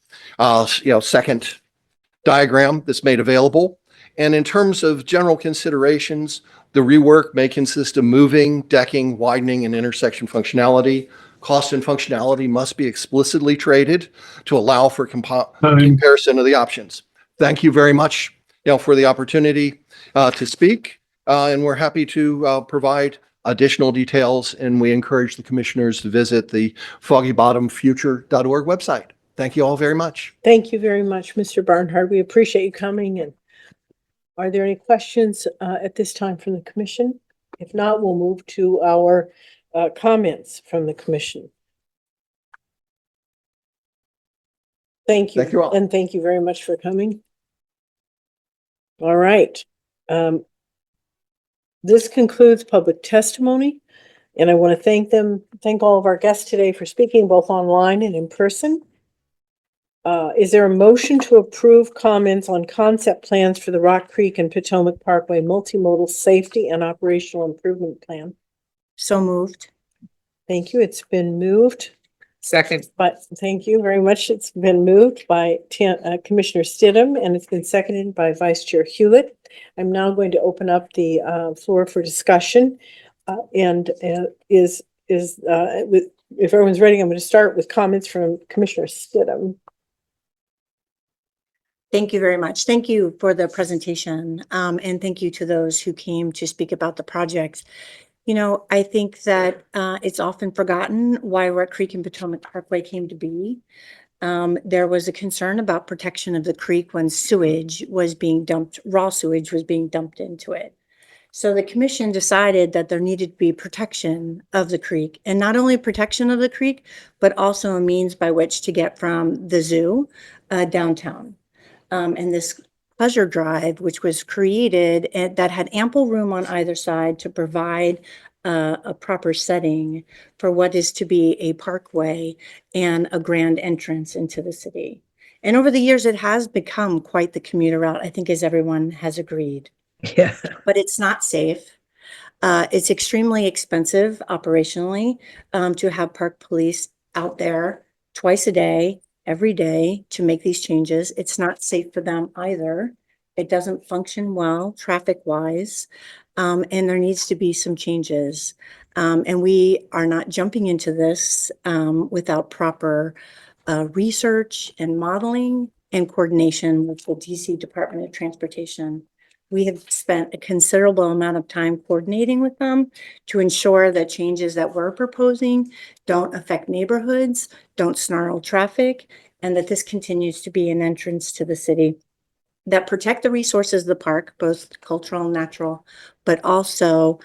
second diagram that's made available. And in terms of general considerations, the rework may consist of moving, decking, widening, and intersection functionality. Cost and functionality must be explicitly traded to allow for comparison of the options. Thank you very much, for the opportunity to speak, and we're happy to provide additional details, and we encourage the commissioners to visit the foggybottomfuture.org website. Thank you all very much. Thank you very much, Mr. Barnhart. We appreciate you coming. And are there any questions at this time from the commission? If not, we'll move to our comments from the commission. Thank you. Thank you all. And thank you very much for coming. All right. This concludes public testimony, and I want to thank all of our guests today for speaking both online and in person. Is there a motion to approve comments on concept plans for the Rock Creek and Potomac Parkway Multimodal Safety and Operational Improvement Plan? So moved. Thank you. It's been moved. Second. But thank you very much. It's been moved by Commissioner Stidham, and it's been seconded by Vice Chair Hewlett. I'm now going to open up the floor for discussion. If everyone's ready, I'm going to start with comments from Commissioner Stidham. Thank you very much. Thank you for the presentation, and thank you to those who came to speak about the project. I think that it's often forgotten why Rock Creek and Potomac Parkway came to be. There was a concern about protection of the creek when sewage was being dumped, raw sewage was being dumped into it. So the commission decided that there needed to be protection of the creek, and not only protection of the creek, but also a means by which to get from the zoo downtown. And this pleasure drive, which was created that had ample room on either side to provide a proper setting for what is to be a parkway and a grand entrance into the city. And over the years, it has become quite the commuter route, I think, as everyone has agreed. Yeah. But it's not safe. It's extremely expensive operationally to have park police out there twice a day, every day to make these changes. It's not safe for them either. It doesn't function well traffic-wise, and there needs to be some changes. And we are not jumping into this without proper research and modeling and coordination with the DC Department of Transportation. We have spent a considerable amount of time coordinating with them to ensure that changes that we're proposing don't affect neighborhoods, don't snarl traffic, and that this continues to be an entrance to the city that protect the resources of the park, both cultural and natural, but also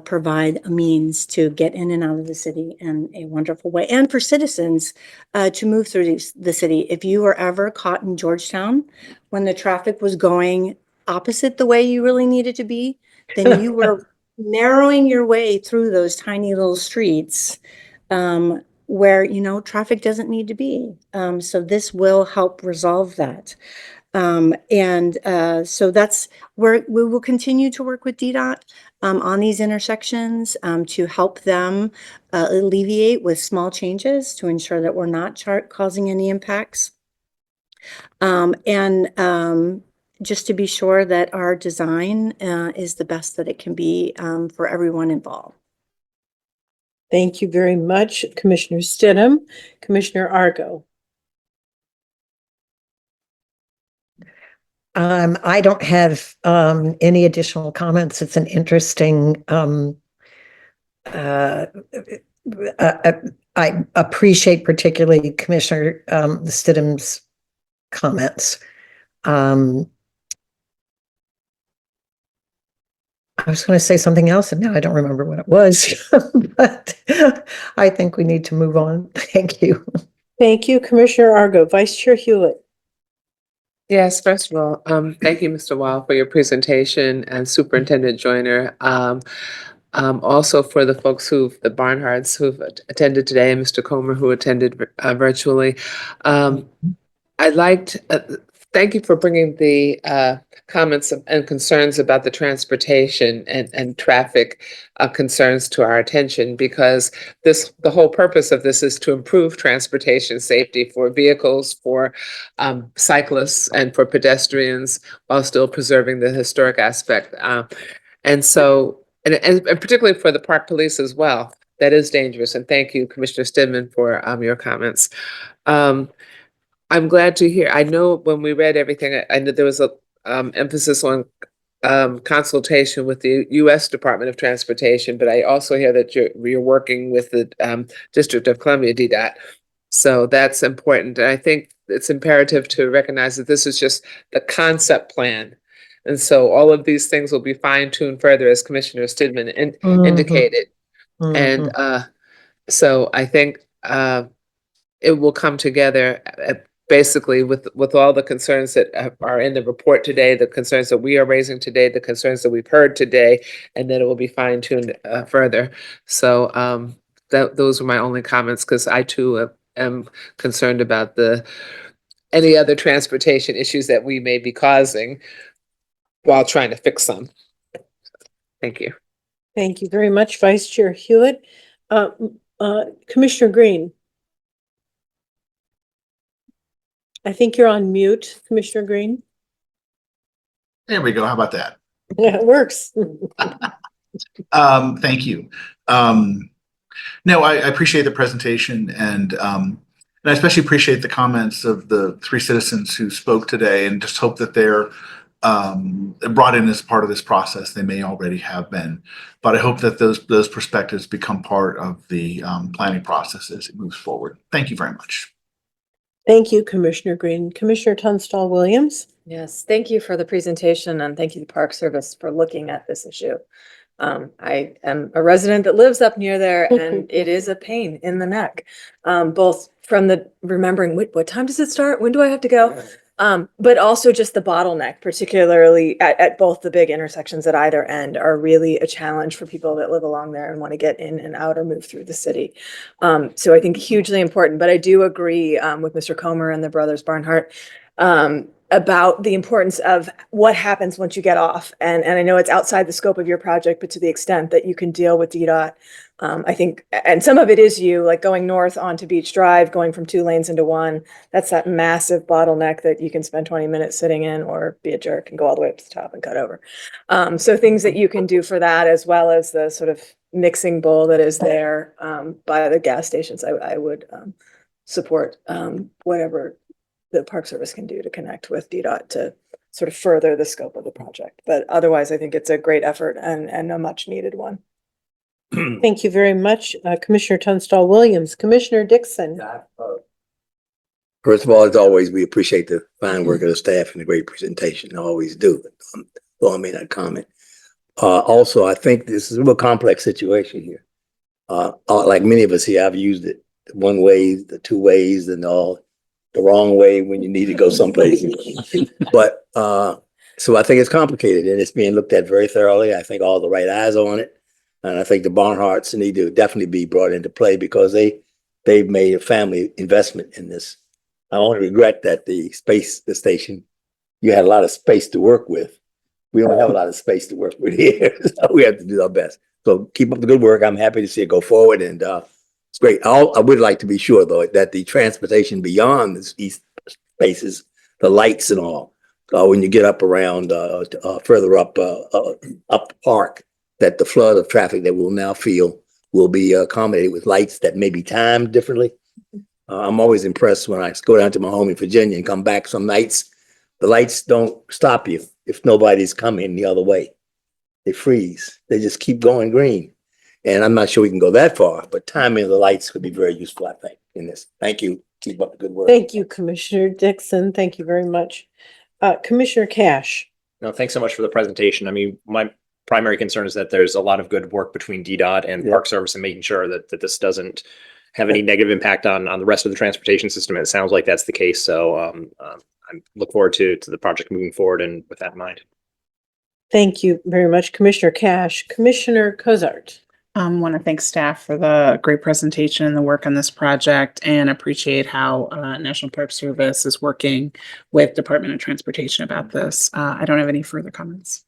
provide a means to get in and out of the city in a wonderful way. And for citizens to move through the city. If you were ever caught in Georgetown when the traffic was going opposite the way you really needed to be, then you were narrowing your way through those tiny little streets where, traffic doesn't need to be. So this will help resolve that. So that's where we will continue to work with DDOT on these intersections to help them alleviate with small changes to ensure that we're not causing any impacts. Just to be sure that our design is the best that it can be for everyone involved. Thank you very much, Commissioner Stidham. Commissioner Argo. I don't have any additional comments. It's an interesting, I appreciate particularly Commissioner Stidham's comments. I was going to say something else and now I don't remember what it was, but I think we need to move on. Thank you. Thank you, Commissioner Argo. Vice Chair Hewlett. Yes, first of all, thank you, Mr. Weil, for your presentation, and Superintendent Joyner. Also for the folks the Barnharts who've attended today, and Mr. Comer who attended virtually. thank you for bringing the comments and concerns about the transportation and traffic concerns to our attention, because the whole purpose of this is to improve transportation safety for vehicles, for cyclists, and for pedestrians, while still preserving the historic aspect. And so, and particularly for the park police as well, that is dangerous. And thank you, Commissioner Stedman, for your comments. I'm glad to hear. I know when we read everything, I know there was a emphasis on consultation with the U.S. Department of Transportation, but I also hear that you're working with the District of Columbia DDOT. So that's important. And I think it's imperative to recognize that this is just the concept plan. And so all of these things will be fine-tuned further, as Commissioner Stidman indicated. And so I think it will come together basically with all the concerns that are in the report today, the concerns that we are raising today, the concerns that we've heard today, and then it will be fine-tuned further. So those are my only comments, because I too am concerned about any other transportation issues that we may be causing while trying to fix them. Thank you. Thank you very much, Vice Chair Hewlett. Commissioner Green. I think you're on mute, Commissioner Green. There we go. How about that? Yeah, it works. Thank you. No, I appreciate the presentation, and I especially appreciate the comments of the 3 citizens who spoke today, and just hope that they're brought in as part of this process. They may already have been, but I hope that those perspectives become part of the planning process as it moves forward. Thank you very much. Thank you, Commissioner Green. Commissioner Tunstall Williams. Yes, thank you for the presentation, and thank you to the Park Service for looking at this issue. I am a resident that lives up near there, and it is a pain in the neck, both from the remembering what time does it start? When do I have to go? But also just the bottleneck, particularly at both the big intersections at either end, are really a challenge for people that live along there and want to get in and out or move through the city. So I think hugely important, but I do agree with Mr. Comer and the brothers Barnhart about the importance of what happens once you get off. And I know it's outside the scope of your project, but to the extent that you can deal with DDOT, I think, and some of it is you, like going north onto Beach Drive, going from 2 lanes into 1, that's that massive bottleneck that you can spend 20 minutes sitting in or be a jerk and go all the way up to the top and cut over. So things that you can do for that, as well as the sort of mixing bowl that is there by the gas stations, I would support whatever the Park Service can do to connect with DDOT to sort of further the scope of the project. But otherwise, I think it's a great effort and a much needed one. Thank you very much, Commissioner Tunstall Williams. Commissioner Dixon. First of all, as always, we appreciate the fine work of the staff and the great presentation. I always do. Though I may not comment. Also, I think this is a real complex situation here. Like many of us here, I've used it one way, the 2 ways, and all the wrong way when you need to go someplace. But so I think it's complicated, and it's being looked at very thoroughly. I think all the right eyes are on it. And I think the Barnharts need to definitely be brought into play, because they've made a family investment in this. I only regret that the station, you had a lot of space to work with. We don't have a lot of space to work with here. So we have to do our best. So keep up the good work. I'm happy to see it go forward, and it's great. I would like to be sure, though, that the transportation beyond these east spaces, the lights and all, when you get up around further up the park, that the flood of traffic that we'll now feel will be accommodated with lights that may be timed differently. I'm always impressed when I go down to my home in Virginia and come back some nights. The lights don't stop you if nobody's coming the other way. They freeze. They just keep going green. And I'm not sure we can go that far, but timing of the lights could be very useful, I think, in this. Thank you. Keep up the good work. Thank you, Commissioner Dixon. Thank you very much. Commissioner Cash. No, thanks so much for the presentation. I mean, my primary concern is that there's a lot of good work between DDOT and Park Service and making sure that this doesn't have any negative impact on the rest of the transportation system. And it sounds like that's the case. So I look forward to the project moving forward, and with that in mind. Thank you very much, Commissioner Cash. Commissioner Cozart. Want to thank staff for the great presentation and the work on this project, and appreciate how National Park Service is working with Department of Transportation about this. I don't have any further comments.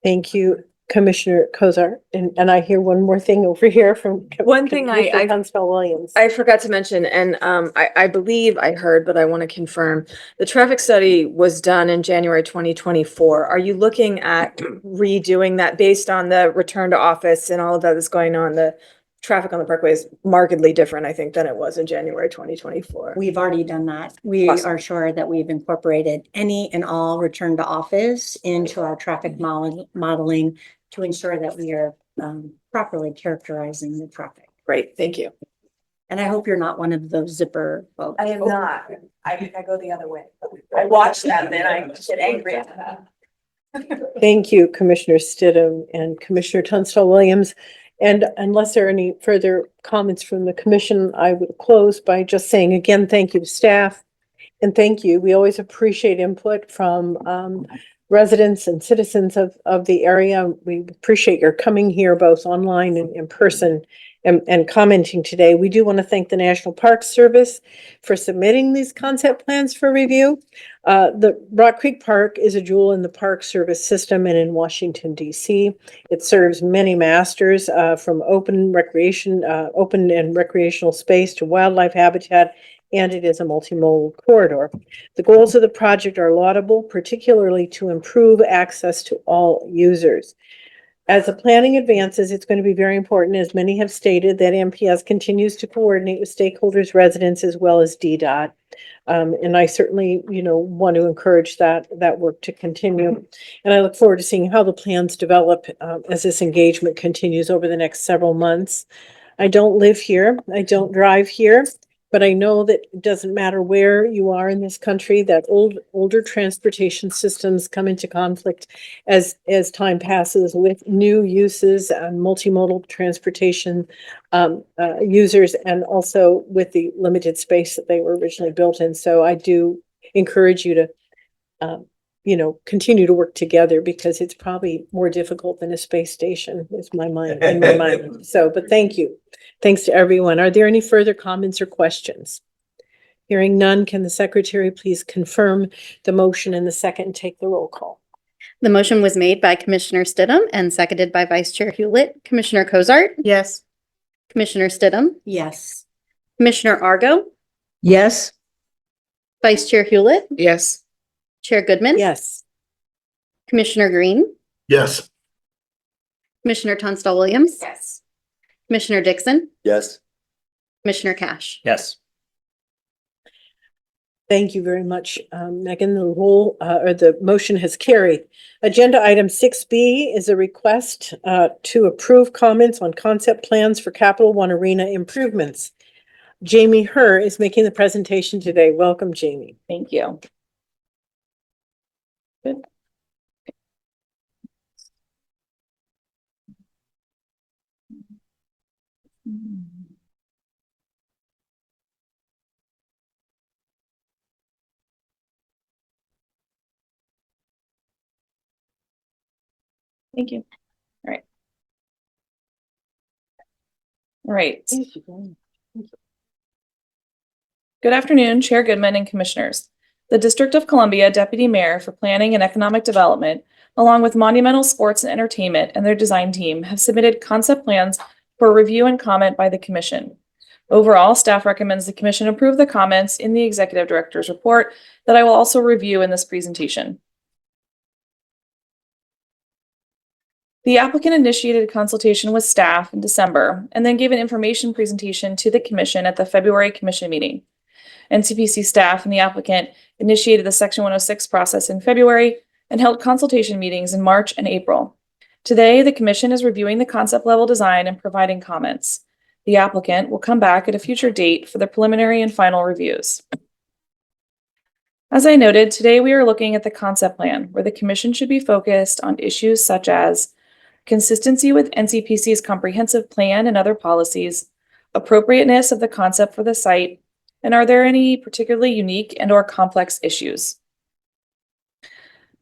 Thank you, Commissioner Kozar. And I hear one more thing over here from One thing Commissioner Tunstall Williams. I forgot to mention, and I believe I heard, but I want to confirm, the traffic study was done in January 2024. Are you looking at redoing that based on the return to office and all of that that's going on? The traffic on the Parkway is markedly different, I think, than it was in January 2024. We've already done that. We Awesome. are sure that we've incorporated any and all return to office into our traffic modeling to ensure that we are properly characterizing the traffic. Great, thank you. And I hope you're not one of those zipper folks. I am not. I go the other way. I watch them and I get angry at that. Thank you, Commissioner Stidham and Commissioner Tunstall Williams. And unless there are any further comments from the commission, I would close by just saying again, thank you to staff. And thank you. We always appreciate input from residents and citizens of the area. We appreciate your coming here both online and in person and commenting today. We do want to thank the National Park Service for submitting these concept plans for review. The Rock Creek Park is a jewel in the Park Service system and in Washington, D.C. It serves many masters from open and recreational space to wildlife habitat, and it is a multimodal corridor. The goals of the project are laudable, particularly to improve access to all users. As the planning advances, it's going to be very important, as many have stated, that MPS continues to coordinate with stakeholders, residents, as well as DDOT. And I certainly, want to encourage that work to continue. And I look forward to seeing how the plans develop as this engagement continues over the next several months. I don't live here. I don't drive here. But I know that it doesn't matter where you are in this country, that older transportation systems come into conflict as time passes with new uses and multimodal transportation users, and also with the limited space that they were originally built in. So I do encourage you to, continue to work together, because it's probably more difficult than a space station is in my mind. So, but thank you. Thanks to everyone. Are there any further comments or questions? Hearing none, can the secretary please confirm the motion and the second and take the roll call? The motion was made by Commissioner Stidham and seconded by Vice Chair Hewlett. Commissioner Kozart? Yes. Commissioner Stidham? Yes. Commissioner Argo? Yes. Vice Chair Hewlett? Yes. Chair Goodman? Yes. Commissioner Green? Yes. Commissioner Tunstall Williams? Yes. Commissioner Dixon? Yes. Commissioner Cash? Yes. Thank you very much, Megan. The motion has carried. Agenda item 6B is a request to approve comments on concept plans for Capital One Arena improvements. Jamie Herr is making the presentation today. Welcome, Jamie. Thank you. Good. Thank you. All right. All right. Good afternoon, Chair Goodman and Commissioners. The District of Columbia Deputy Mayor for Planning and Economic Development, along with Monumental Sports and Entertainment and their design team, have submitted concept plans for review and comment by the Commission. Overall, staff recommends the Commission approve the comments in the Executive Director's report that I will also review in this presentation. The applicant initiated a consultation with staff in December and then gave an information presentation to the Commission at the February Commission meeting. NCPC staff and the applicant initiated the Section 106 process in February and held consultation meetings in March and April. Today, the Commission is reviewing the concept level design and providing comments. The applicant will come back at a future date for the preliminary and final reviews. As I noted, today we are looking at the concept plan, where the Commission should be focused on issues such as consistency with NCPC's comprehensive plan and other policies, appropriateness of the concept for the site, and are there any particularly unique and/or complex issues?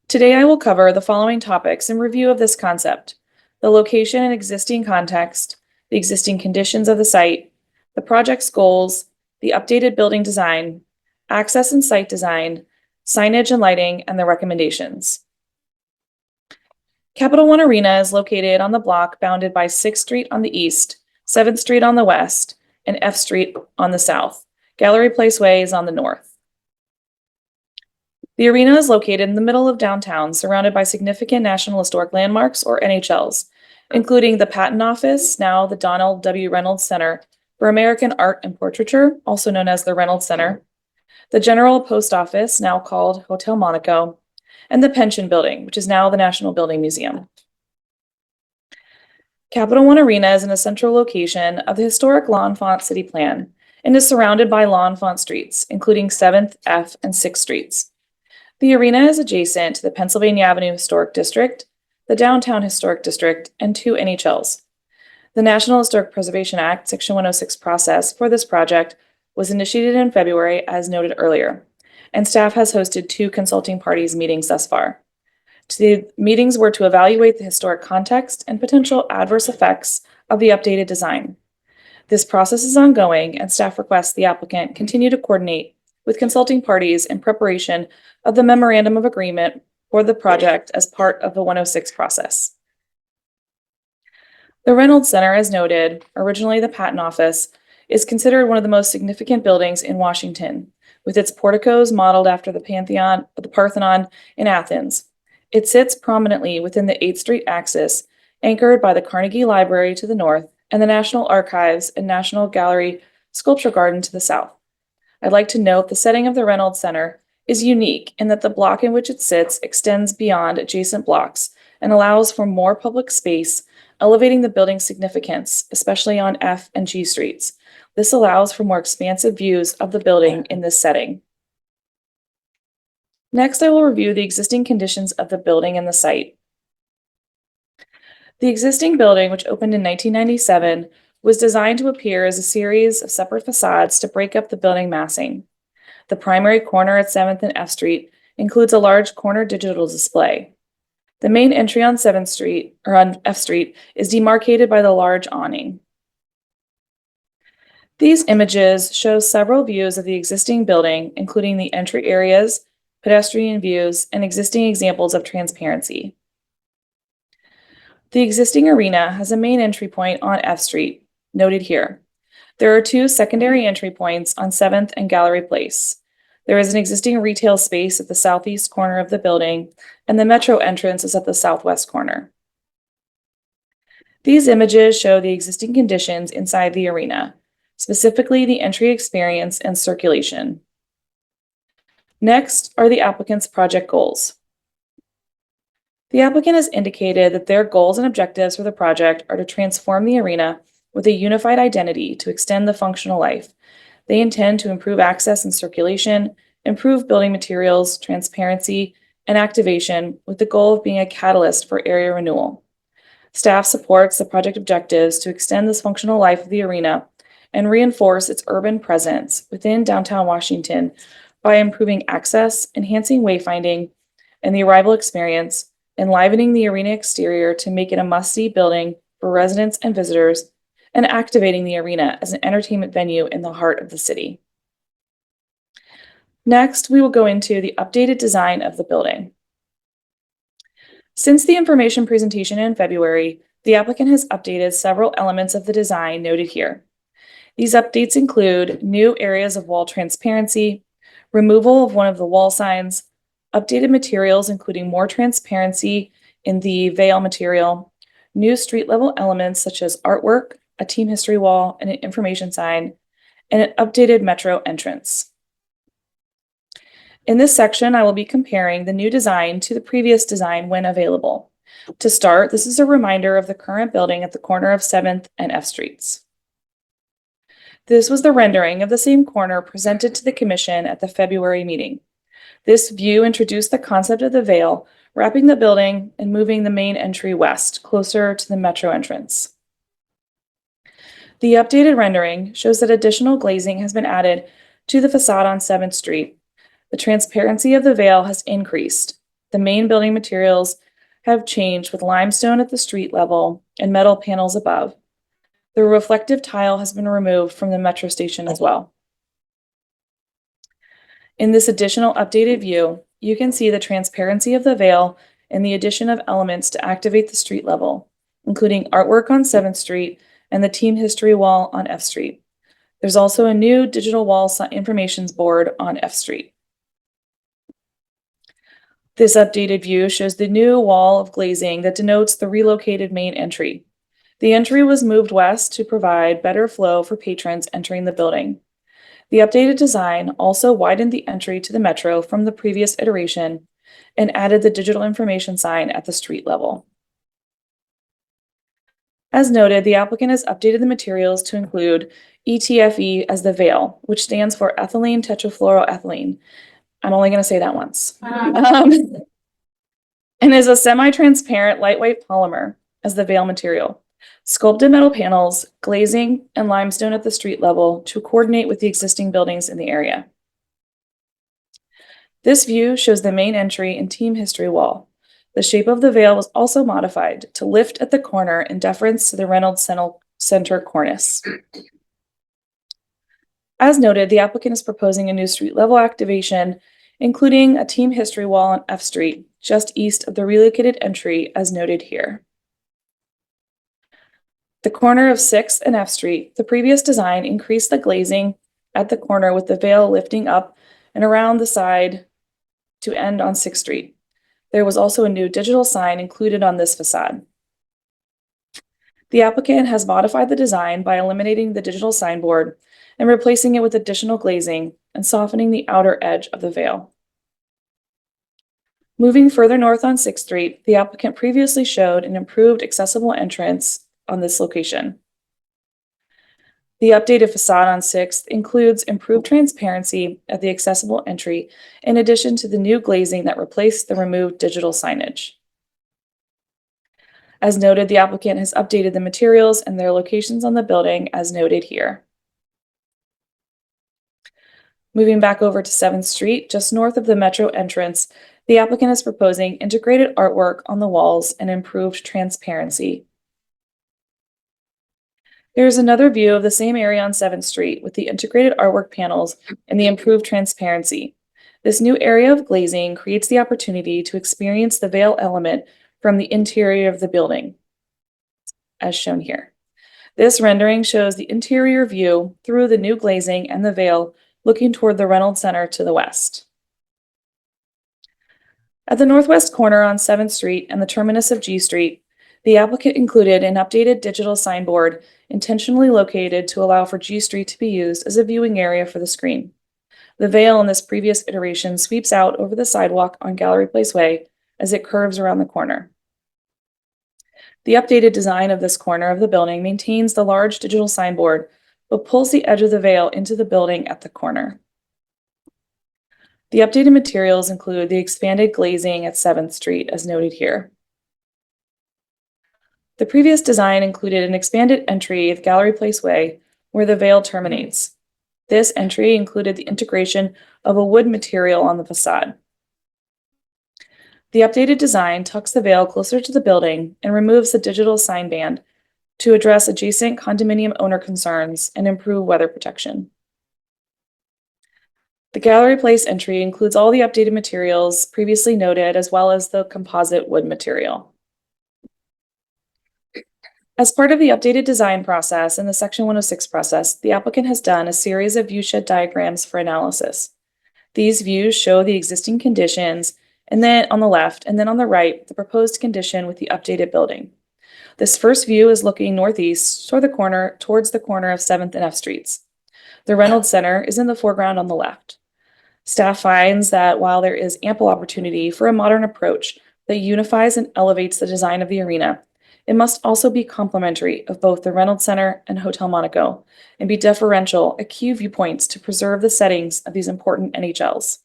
Today I will cover the following topics in review of this concept: the location and existing context, the existing conditions of the site, the project's goals, the updated building design, access and site design, signage and lighting, and the recommendations. Capital One Arena is located on the block bounded by 6th Street on the east, 7th Street on the west, and F Street on the south. Gallery Place Way is on the north. The arena is located in the middle of downtown, surrounded by significant National Historic Landmarks, or NHLs, including the Patent Office, now the Donald W. Reynolds Center for American Art and Portraiture, also known as the Reynolds Center, the General Post Office, now called Hotel Monaco, and the Pension Building, which is now the National Building Museum. Capital One Arena is in a central location of the historic L'Enfant City Plan and is surrounded by L'Enfant streets, including 7th, F, and 6th Streets. The arena is adjacent to the Pennsylvania Avenue Historic District, the Downtown Historic District, and 2 NHLs. The National Historic Preservation Act, Section 106 process for this project was initiated in February, as noted earlier, and staff has hosted 2 consulting parties meetings thus far. The meetings were to evaluate the historic context and potential adverse effects of the updated design. This process is ongoing, and staff requests the applicant continue to coordinate with consulting parties in preparation of the memorandum of agreement for the project as part of the 106 process. The Reynolds Center, as noted, originally the Patent Office, is considered one of the most significant buildings in Washington, with its porticos modeled after the Parthenon in Athens. It sits prominently within the 8th Street axis, anchored by the Carnegie Library to the north and the National Archives and National Gallery Sculpture Garden to the south. I'd like to note the setting of the Reynolds Center is unique in that the block in which it sits extends beyond adjacent blocks and allows for more public space, elevating the building's significance, especially on F and G Streets. This allows for more expansive views of the building in this setting. Next, I will review the existing conditions of the building and the site. The existing building, which opened in 1997, was designed to appear as a series of separate facades to break up the building massing. The primary corner at 7th and F Street includes a large corner digital display. The main entry on 7th Street, or on F Street, is demarcated by the large awning. These images show several views of the existing building, including the entry areas, pedestrian views, and existing examples of transparency. The existing arena has a main entry point on F Street, noted here. There are 2 secondary entry points on 7th and Gallery Place. There is an existing retail space at the southeast corner of the building, and the metro entrance is at the southwest corner. These images show the existing conditions inside the arena, specifically the entry experience and circulation. Next are the applicant's project goals. The applicant has indicated that their goals and objectives for the project are to transform the arena with a unified identity to extend the functional life. They intend to improve access and circulation, improve building materials, transparency, and activation with the goal of being a catalyst for area renewal. Staff supports the project objectives to extend this functional life of the arena and reinforce its urban presence within downtown Washington by improving access, enhancing wayfinding, and the arrival experience, enlivening the arena exterior to make it a must-see building for residents and visitors, and activating the arena as an entertainment venue in the heart of the city. Next, we will go into the updated design of the building. Since the information presentation in February, the applicant has updated several elements of the design noted here. These updates include new areas of wall transparency, removal of one of the wall signs, updated materials including more transparency in the veil material, new street level elements such as artwork, a team history wall, and an information sign, and an updated metro entrance. In this section, I will be comparing the new design to the previous design when available. To start, this is a reminder of the current building at the corner of 7th and F Streets. This was the rendering of the same corner presented to the Commission at the February meeting. This view introduced the concept of the veil, wrapping the building and moving the main entry west, closer to the metro entrance. The updated rendering shows that additional glazing has been added to the facade on 7th Street. The transparency of the veil has increased. The main building materials have changed with limestone at the street level and metal panels above. The reflective tile has been removed from the metro station as well. In this additional updated view, you can see the transparency of the veil and the addition of elements to activate the street level, including artwork on 7th Street and the team history wall on F Street. There's also a new digital wall information board on F Street. This updated view shows the new wall of glazing that denotes the relocated main entry. The entry was moved west to provide better flow for patrons entering the building. The updated design also widened the entry to the metro from the previous iteration and added the digital information sign at the street level. As noted, the applicant has updated the materials to include ETFE as the veil, which stands for ethylene tetrafluoroethylene. I'm only going to say that once. And is a semi-transparent lightweight polymer as the veil material. Sculpted metal panels, glazing, and limestone at the street level to coordinate with the existing buildings in the area. This view shows the main entry and team history wall. The shape of the veil was also modified to lift at the corner in deference to the Reynolds Center cornice. As noted, the applicant is proposing a new street level activation, including a team history wall on F Street, just east of the relocated entry as noted here. The corner of 6th and F Street, the previous design increased the glazing at the corner with the veil lifting up and around the side to end on 6th Street. There was also a new digital sign included on this facade. The applicant has modified the design by eliminating the digital signboard and replacing it with additional glazing and softening the outer edge of the veil. Moving further north on 6th Street, the applicant previously showed an improved accessible entrance on this location. The updated facade on 6th includes improved transparency at the accessible entry, in addition to the new glazing that replaced the removed digital signage. As noted, the applicant has updated the materials and their locations on the building as noted here. Moving back over to 7th Street, just north of the metro entrance, the applicant is proposing integrated artwork on the walls and improved transparency. There is another view of the same area on 7th Street with the integrated artwork panels and the improved transparency. This new area of glazing creates the opportunity to experience the veil element from the interior of the building, as shown here. This rendering shows the interior view through the new glazing and the veil looking toward the Reynolds Center to the west. At the northwest corner on 7th Street and the terminus of G Street, the applicant included an updated digital signboard intentionally located to allow for G Street to be used as a viewing area for the screen. The veil in this previous iteration sweeps out over the sidewalk on Gallery Place Way as it curves around the corner. The updated design of this corner of the building maintains the large digital signboard, but pulls the edge of the veil into the building at the corner. The updated materials include the expanded glazing at 7th Street, as noted here. The previous design included an expanded entry at Gallery Place Way, where the veil terminates. This entry included the integration of a wood material on the facade. The updated design tucks the veil closer to the building and removes the digital sign band to address adjacent condominium owner concerns and improve weather protection. The Gallery Place entry includes all the updated materials previously noted, as well as the composite wood material. As part of the updated design process and the Section 106 process, the applicant has done a series of viewshed diagrams for analysis. These views show the existing conditions, and then on the left, and then on the right, the proposed condition with the updated building. This first view is looking northeast towards the corner of 7th and F Streets. The Reynolds Center is in the foreground on the left. Staff finds that while there is ample opportunity for a modern approach that unifies and elevates the design of the arena, it must also be complementary of both the Reynolds Center and Hotel Monaco and be deferential at key viewpoints to preserve the settings of these important NHLs.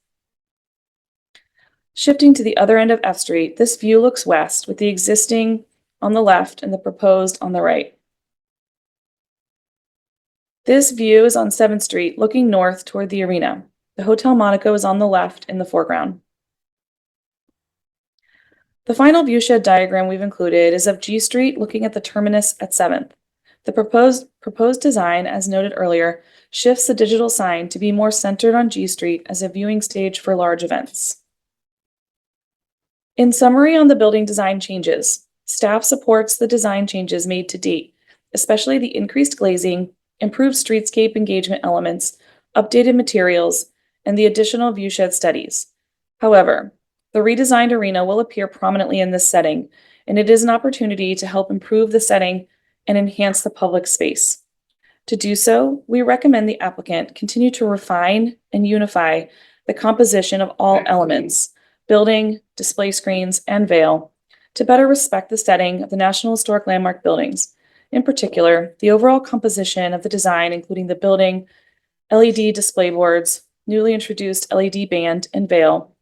Shifting to the other end of F Street, this view looks west with the existing on the left and the proposed on the right. This view is on 7th Street looking north toward the arena. The Hotel Monaco is on the left in the foreground. The final viewshed diagram we've included is of G Street looking at the terminus at 7th. The proposed design, as noted earlier, shifts the digital sign to be more centered on G Street as a viewing stage for large events. In summary on the building design changes, staff supports the design changes made to date, especially the increased glazing, improved streetscape engagement elements, updated materials, and the additional viewshed studies. However, the redesigned arena will appear prominently in this setting, and it is an opportunity to help improve the setting and enhance the public space. To do so, we recommend the applicant continue to refine and unify the composition of all elements, building, display screens, and veil, to better respect the setting of the National Historic Landmark buildings. In particular, the overall composition of the design, including the building, LED display boards, newly introduced LED band, and veil,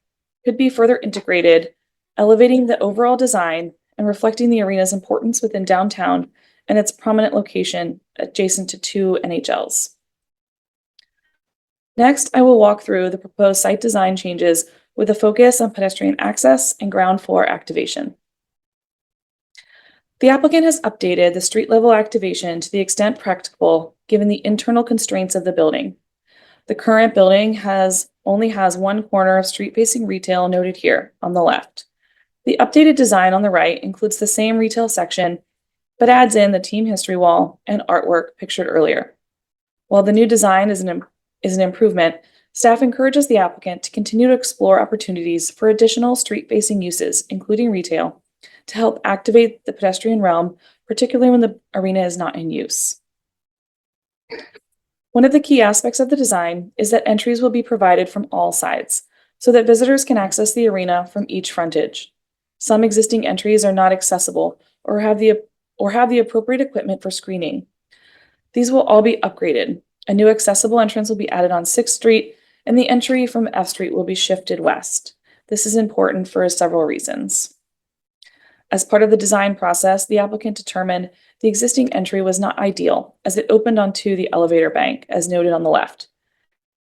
could be further integrated, elevating the overall design and reflecting the arena's importance within downtown and its prominent location adjacent to 2 NHLs. Next, I will walk through the proposed site design changes with a focus on pedestrian access and ground floor activation. The applicant has updated the street level activation to the extent practicable given the internal constraints of the building. The current building only has one corner of street-facing retail noted here on the left. The updated design on the right includes the same retail section, but adds in the team history wall and artwork pictured earlier. While the new design is an improvement, staff encourages the applicant to continue to explore opportunities for additional street-facing uses, including retail, to help activate the pedestrian realm, particularly when the arena is not in use. One of the key aspects of the design is that entries will be provided from all sides, so that visitors can access the arena from each frontage. Some existing entries are not accessible or have the appropriate equipment for screening. These will all be upgraded. A new accessible entrance will be added on 6th Street, and the entry from F Street will be shifted west. This is important for several reasons. As part of the design process, the applicant determined the existing entry was not ideal, as it opened onto the elevator bank, as noted on the left.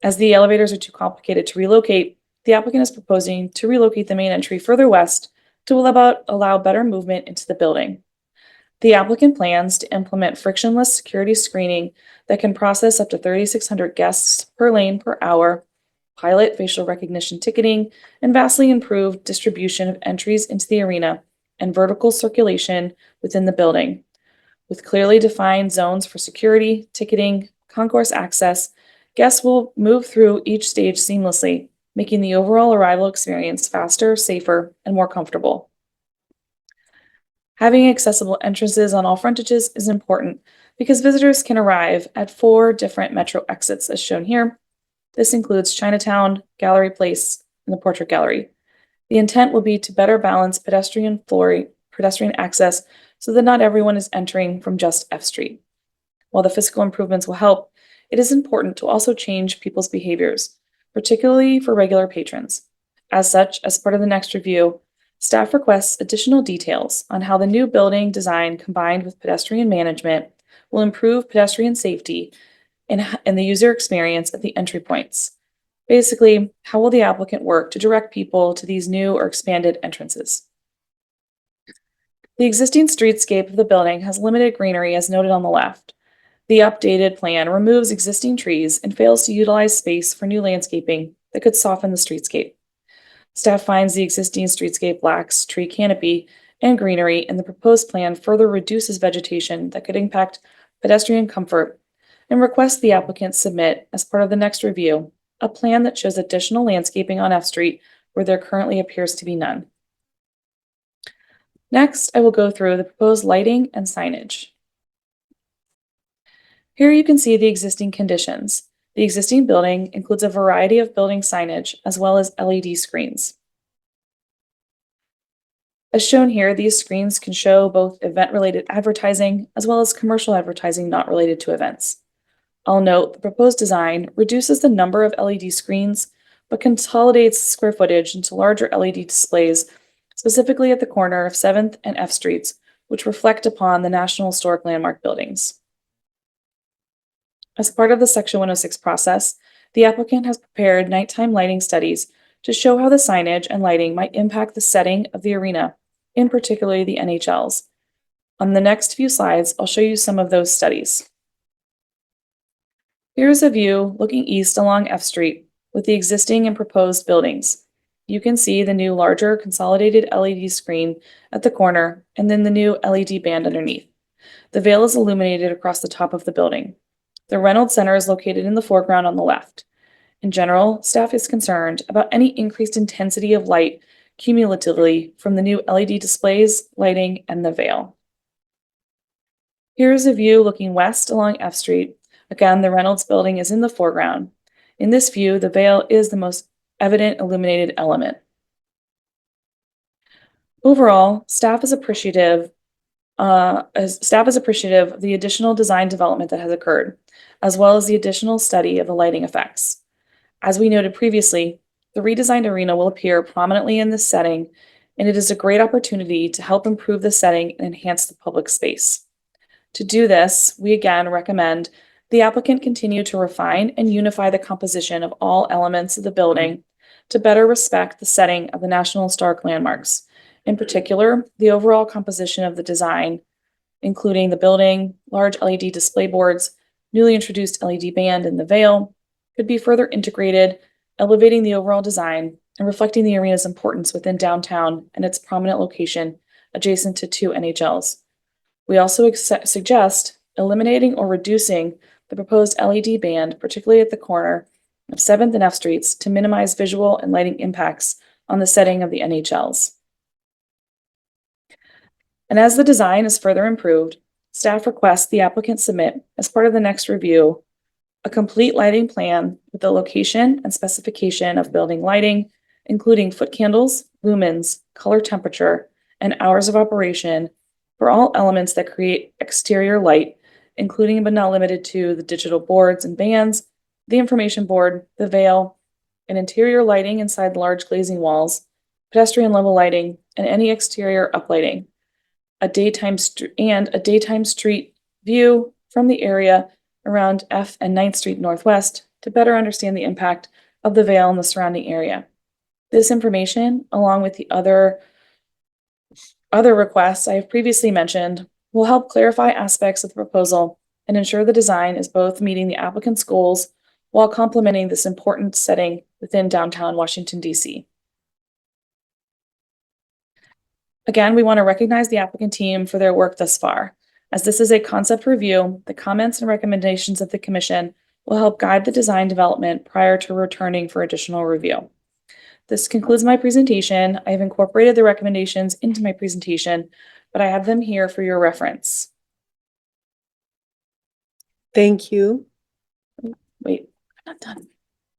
As the elevators are too complicated to relocate, the applicant is proposing to relocate the main entry further west to allow better movement into the building. The applicant plans to implement frictionless security screening that can process up to 3,600 guests per lane per hour, pilot facial recognition ticketing, and vastly improved distribution of entries into the arena and vertical circulation within the building. With clearly defined zones for security, ticketing, concourse access, guests will move through each stage seamlessly, making the overall arrival experience faster, safer, and more comfortable. Having accessible entrances on all frontages is important because visitors can arrive at 4 different metro exits as shown here. This includes Chinatown, Gallery Place, and the Portrait Gallery. The intent will be to better balance pedestrian access so that not everyone is entering from just F Street. While the physical improvements will help, it is important to also change people's behaviors, particularly for regular patrons. As such, as part of the next review, staff requests additional details on how the new building design combined with pedestrian management will improve pedestrian safety and the user experience at the entry points. Basically, how will the applicant work to direct people to these new or expanded entrances? The existing streetscape of the building has limited greenery as noted on the left. The updated plan removes existing trees and fails to utilize space for new landscaping that could soften the streetscape. Staff finds the existing streetscape lacks tree canopy and greenery, and the proposed plan further reduces vegetation that could impact pedestrian comfort, and requests the applicant submit, as part of the next review, a plan that shows additional landscaping on F Street where there currently appears to be none. Next, I will go through the proposed lighting and signage. Here you can see the existing conditions. The existing building includes a variety of building signage as well as LED screens. As shown here, these screens can show both event-related advertising as well as commercial advertising not related to events. I'll note the proposed design reduces the number of LED screens, but consolidates square footage into larger LED displays, specifically at the corner of 7th and F Streets, which reflect upon the National Historic Landmark buildings. As part of the Section 106 process, the applicant has prepared nighttime lighting studies to show how the signage and lighting might impact the setting of the arena, in particular the NHLs. On the next few slides, I'll show you some of those studies. Here's a view looking east along F Street with the existing and proposed buildings. You can see the new larger consolidated LED screen at the corner and then the new LED band underneath. The veil is illuminated across the top of the building. The Reynolds Center is located in the foreground on the left. In general, staff is concerned about any increased intensity of light cumulatively from the new LED displays, lighting, and the veil. Here's a view looking west along F Street. Again, the Reynolds building is in the foreground. In this view, the veil is the most evident illuminated element. Overall, staff is appreciative of the additional design development that has occurred, as well as the additional study of the lighting effects. As we noted previously, the redesigned arena will appear prominently in this setting, and it is a great opportunity to help improve the setting and enhance the public space. To do this, we again recommend the applicant continue to refine and unify the composition of all elements of the building to better respect the setting of the National Historic Landmarks. In particular, the overall composition of the design, including the building, large LED display boards, newly introduced LED band, and the veil, could be further integrated, elevating the overall design and reflecting the arena's importance within downtown and its prominent location adjacent to 2 NHLs. We also suggest eliminating or reducing the proposed LED band, particularly at the corner of 7th and F Streets, to minimize visual and lighting impacts on the setting of the NHLs. And as the design is further improved, staff requests the applicant submit, as part of the next review, a complete lighting plan with the location and specification of building lighting, including foot candles, lumens, color temperature, and hours of operation for all elements that create exterior light, including but not limited to the digital boards and bands, the information board, the veil, and interior lighting inside large glazing walls, pedestrian level lighting, and any exterior uplighting. A daytime street view from the area around F and 9th Street Northwest to better understand the impact of the veil in the surrounding area. This information, along with the other requests I have previously mentioned, will help clarify aspects of the proposal and ensure the design is both meeting the applicant's goals while complementing this important setting within downtown Washington, D.C. Again, we want to recognize the applicant team for their work thus far. As this is a concept review, the comments and recommendations of the commission will help guide the design development prior to returning for additional review. This concludes my presentation. I have incorporated the recommendations into my presentation, but I have them here for your reference. Thank you. Wait, I'm not done.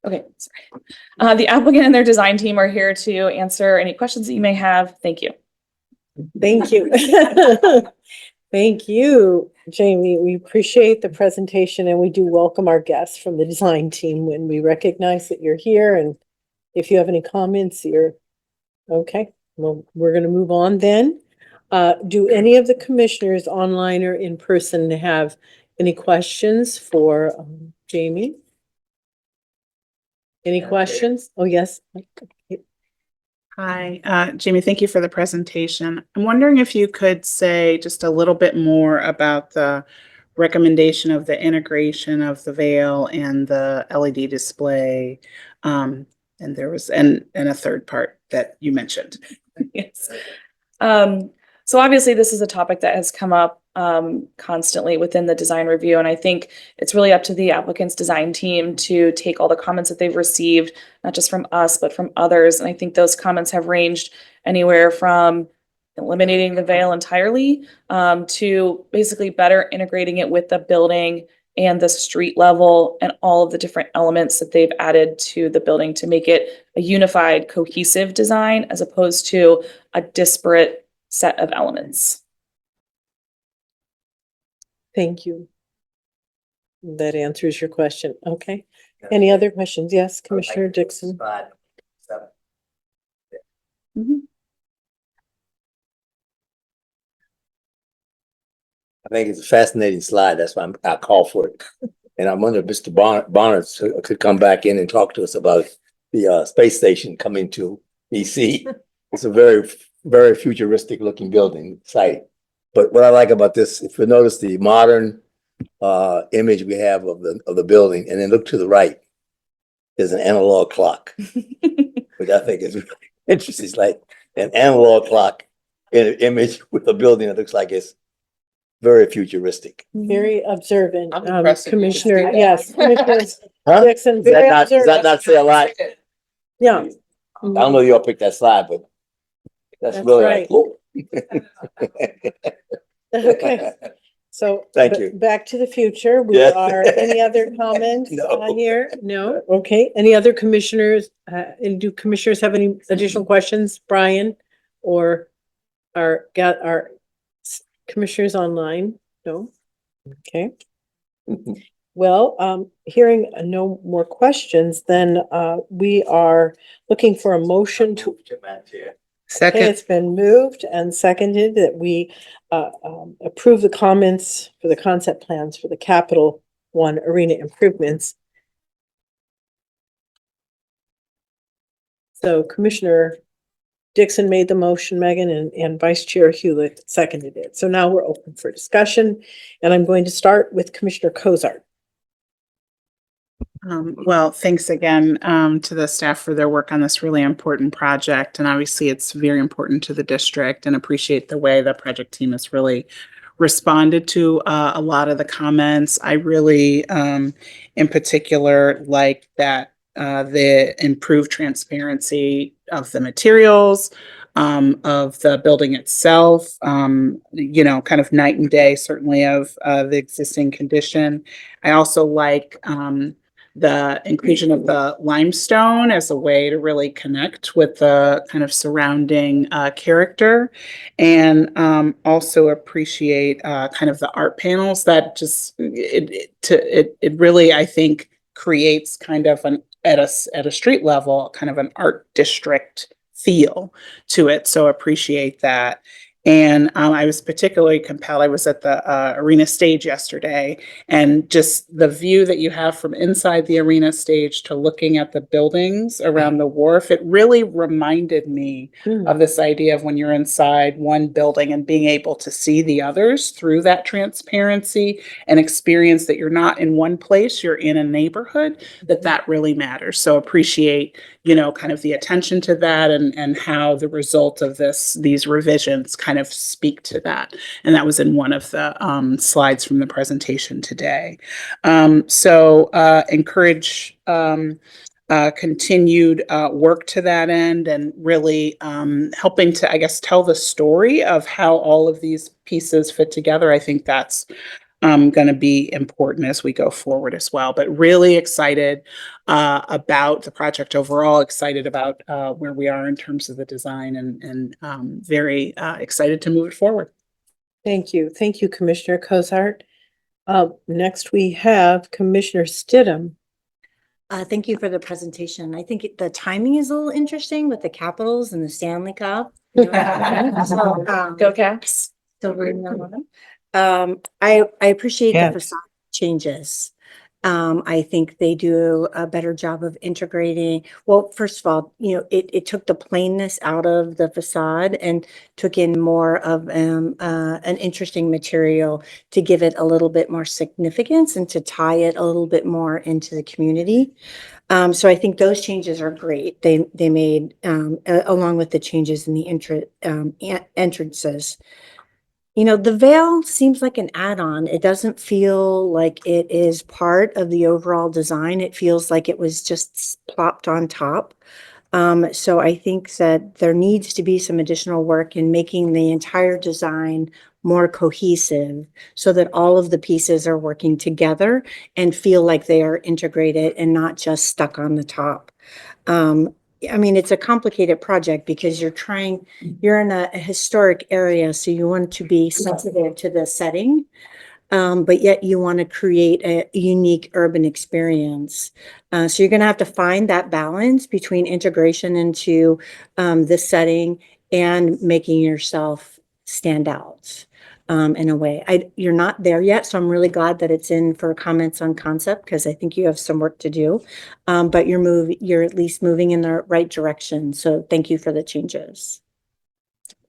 Okay, sorry. The applicant and their design team are here to answer any questions that you may have. Thank you. Thank you. Thank you, Jamie. We appreciate the presentation and we do welcome our guests from the design team when we recognize that you're here. And if you have any comments, you're okay. Well, we're going to move on then. Do any of the commissioners online or in person have any questions for Jamie? Any questions? Oh, yes. Hi, Jamie, thank you for the presentation. I'm wondering if you could say just a little bit more about the recommendation of the integration of the veil and the LED display. And there was and a third part that you mentioned. Yes. So obviously this is a topic that has come up constantly within the design review. And I think it's really up to the applicant's design team to take all the comments that they've received, not just from us, but from others. And I think those comments have ranged anywhere from eliminating the veil entirely to basically better integrating it with the building and the street level and all of the different elements that they've added to the building to make it a unified, cohesive design as opposed to a disparate set of elements. Thank you. That answers your question. Okay. Any other questions? Yes, Commissioner Dixon. Mhm. I think it's a fascinating slide. That's why I call for it. And I wonder if Mr. Bonner could come back in and talk to us about the space station coming to DC. It's a very, very futuristic looking building site. But what I like about this, if you notice the modern image we have of the building, and then look to the right, there's an analog clock, which I think is really interesting. It's like an analog clock in an image with a building that looks like it's very futuristic. Very observant, I'm impressed that you can Commissioner, see that. yes, Commissioner Huh? Dixon, Does very that observant. not say a lot? Yeah. I don't know if y'all picked that slide, but that's That's really right. like, whoa. Okay, so. Thank you. Back to the future, we Yes. are, any other comments No. on here? No, okay, any other commissioners, and do commissioners have any additional questions, Brian? Or our commissioners online? No? Okay. Well, hearing no more questions, then we are looking for a motion to. Okay, it's been moved and seconded that we approve the comments for the concept plans for the Capital One Arena improvements. So Commissioner Dixon made the motion, Megan, and Vice Chair Hewlett seconded it. So now we're open for discussion, and I'm going to start with Commissioner Cozart. Well, thanks again to the staff for their work on this really important project. And obviously it's very important to the district, and appreciate the way the project team has really responded to a lot of the comments. I really, in particular, like that the improved transparency of the materials, of the building itself, you know, kind of night and day, certainly of the existing condition. I also like the inclusion of the limestone as a way to really connect with the kind of surrounding character, and also appreciate kind of the art panels that just it really, I think, creates kind of an at a street level kind of an art district feel to it. So appreciate that. And I was particularly compelled. I was at the arena stage yesterday, and just the view that you have from inside the arena stage to looking at the buildings around the wharf, it really reminded me of this idea of when you're inside one building and being able to see the others through that transparency and experience that you're not in one place, you're in a neighborhood, that really matters. So appreciate, you know, kind of the attention to that, and how the result of these revisions kind of speak to that. And that was in one of the slides from the presentation today. So encourage continued work to that end, and really helping to, I guess, tell the story of how all of these pieces fit together. I think that's going to be important as we go forward as well. But really excited about the project overall, excited about where we are in terms of the design, and very excited to move it forward. Thank you. Thank you, Commissioner Cozart. Next, we have Commissioner Stidham. Thank you for the presentation. I think the timing is a little interesting with the Capitals and the Stanley Cup. So, Go Caps. I appreciate the Yes. facade changes. I think they do a better job of integrating. Well, first of all, you know, it took the plainness out of the facade and took in more of an interesting material to give it a little bit more significance and to tie it a little bit more into the community. So I think those changes are great. They made along with the changes in the entrances. You know, the veil seems like an add-on. It doesn't feel like it is part of the overall design. It feels like it was just plopped on top. So I think that there needs to be some additional work in making the entire design more cohesive so that all of the pieces are working together and feel like they are integrated and not just stuck on the top. I mean, it's a complicated project because you're in a historic area, so you want to be sensitive to the setting, but yet you want to create a unique urban experience. So you're going to have to find that balance between integration into the setting and making yourself stand out. In a way, you're not there yet, so I'm really glad that it's in for comments on concept, because I think you have some work to do, but you're at least moving in the right direction. So thank you for the changes.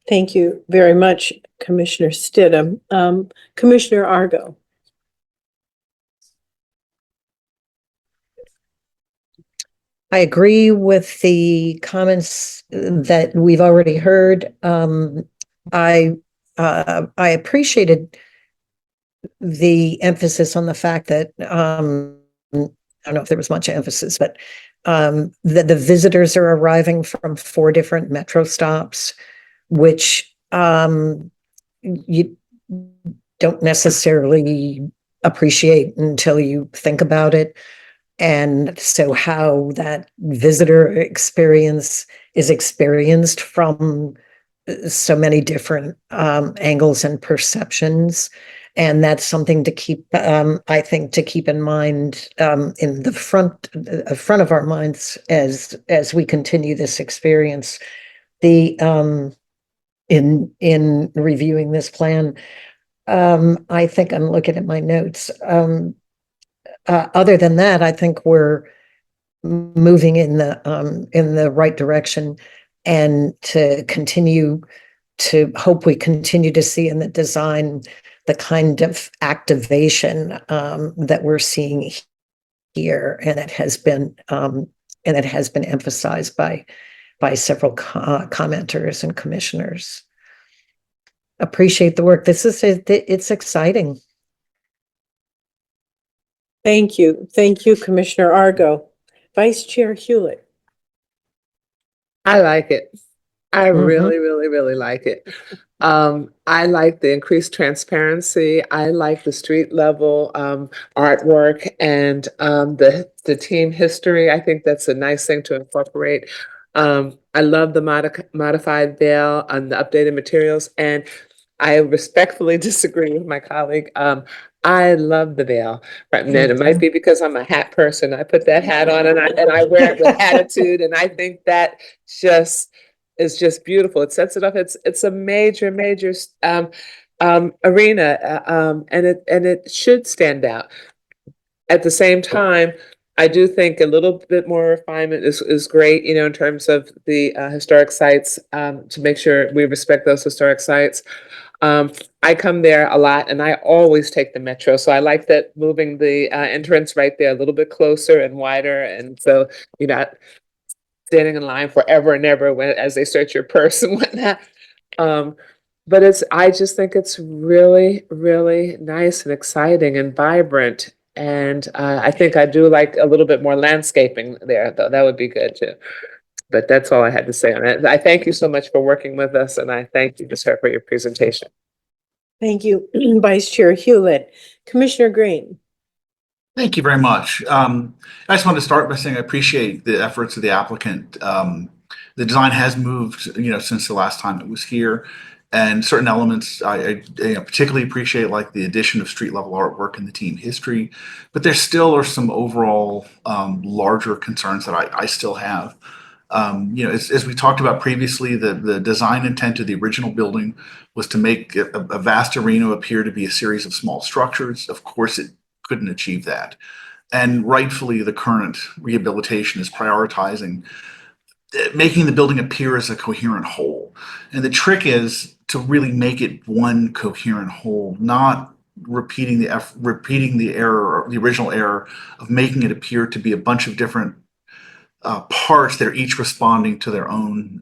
Thank you very much, Commissioner Stidham. Commissioner Argo. I agree with the comments that we've already heard. I appreciated the emphasis on the fact that I don't know if there was much emphasis, but that the visitors are arriving from 4 different metro stops, which you don't necessarily appreciate until you think about it. And so how that visitor experience is experienced from so many different angles and perceptions. And that's something to keep, I think, to keep in mind in the front of our minds as we continue this experience. The in reviewing this plan, I think I'm looking at my notes. Other than that, I think we're moving in the right direction, and to hope we continue to see in the design the kind of activation that we're seeing here, and it has been emphasized by several commenters and commissioners. Appreciate the work. It's exciting. Thank you. Thank you, Commissioner Argo. Vice Chair Hewlett. I like it. I really, really, really like it. I like the increased transparency. I like the street level artwork and the team history. I think that's a nice thing to incorporate. I love the modified veil and the updated materials. And I respectfully disagree with my colleague. I love the veil. Right now, it might be because I'm a hat person. I put that hat on and I wear it with attitude, and I think that is just beautiful. It sets it up. It's a major arena, and it should stand out. At the same time, I do think a little bit more refinement is great, in terms of the historic sites, to make sure we respect those historic sites. I come there a lot and I always take the metro. So I like that moving the entrance right there a little bit closer and wider. And so you're not standing in line forever and ever as they search your purse and whatnot. But I just think it's really, really nice and exciting and vibrant. And I think I do like a little bit more landscaping there, though. That would be good too. But that's all I had to say on it. I thank you so much for working with us, and I thank you, Ms. Hart, for your presentation. Thank you, Vice Chair Hewlett. Commissioner Green. Thank you very much. I just want to start by saying I appreciate the efforts of the applicant. The design has moved, since the last time it was here, and certain elements I particularly appreciate, like the addition of street level artwork and the team history. But there still are some overall larger concerns that I still have. As we talked about previously, the design intent of the original building was to make a vast arena appear to be a series of small structures. Of course, it couldn't achieve that. And rightfully, the current rehabilitation is prioritizing making the building appear as a coherent whole. And the trick is to really make it one coherent whole, not repeating the error, or the original error of making it appear to be a bunch of different parts that are each responding to their own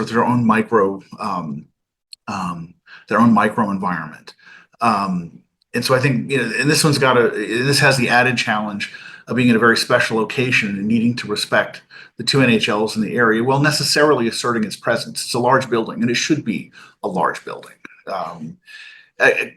their own micro environment. And so I think, and this has the added challenge of being in a very special location and needing to respect the 2 NHLs in the area, while necessarily asserting its presence. It's a large building, and it should be a large building.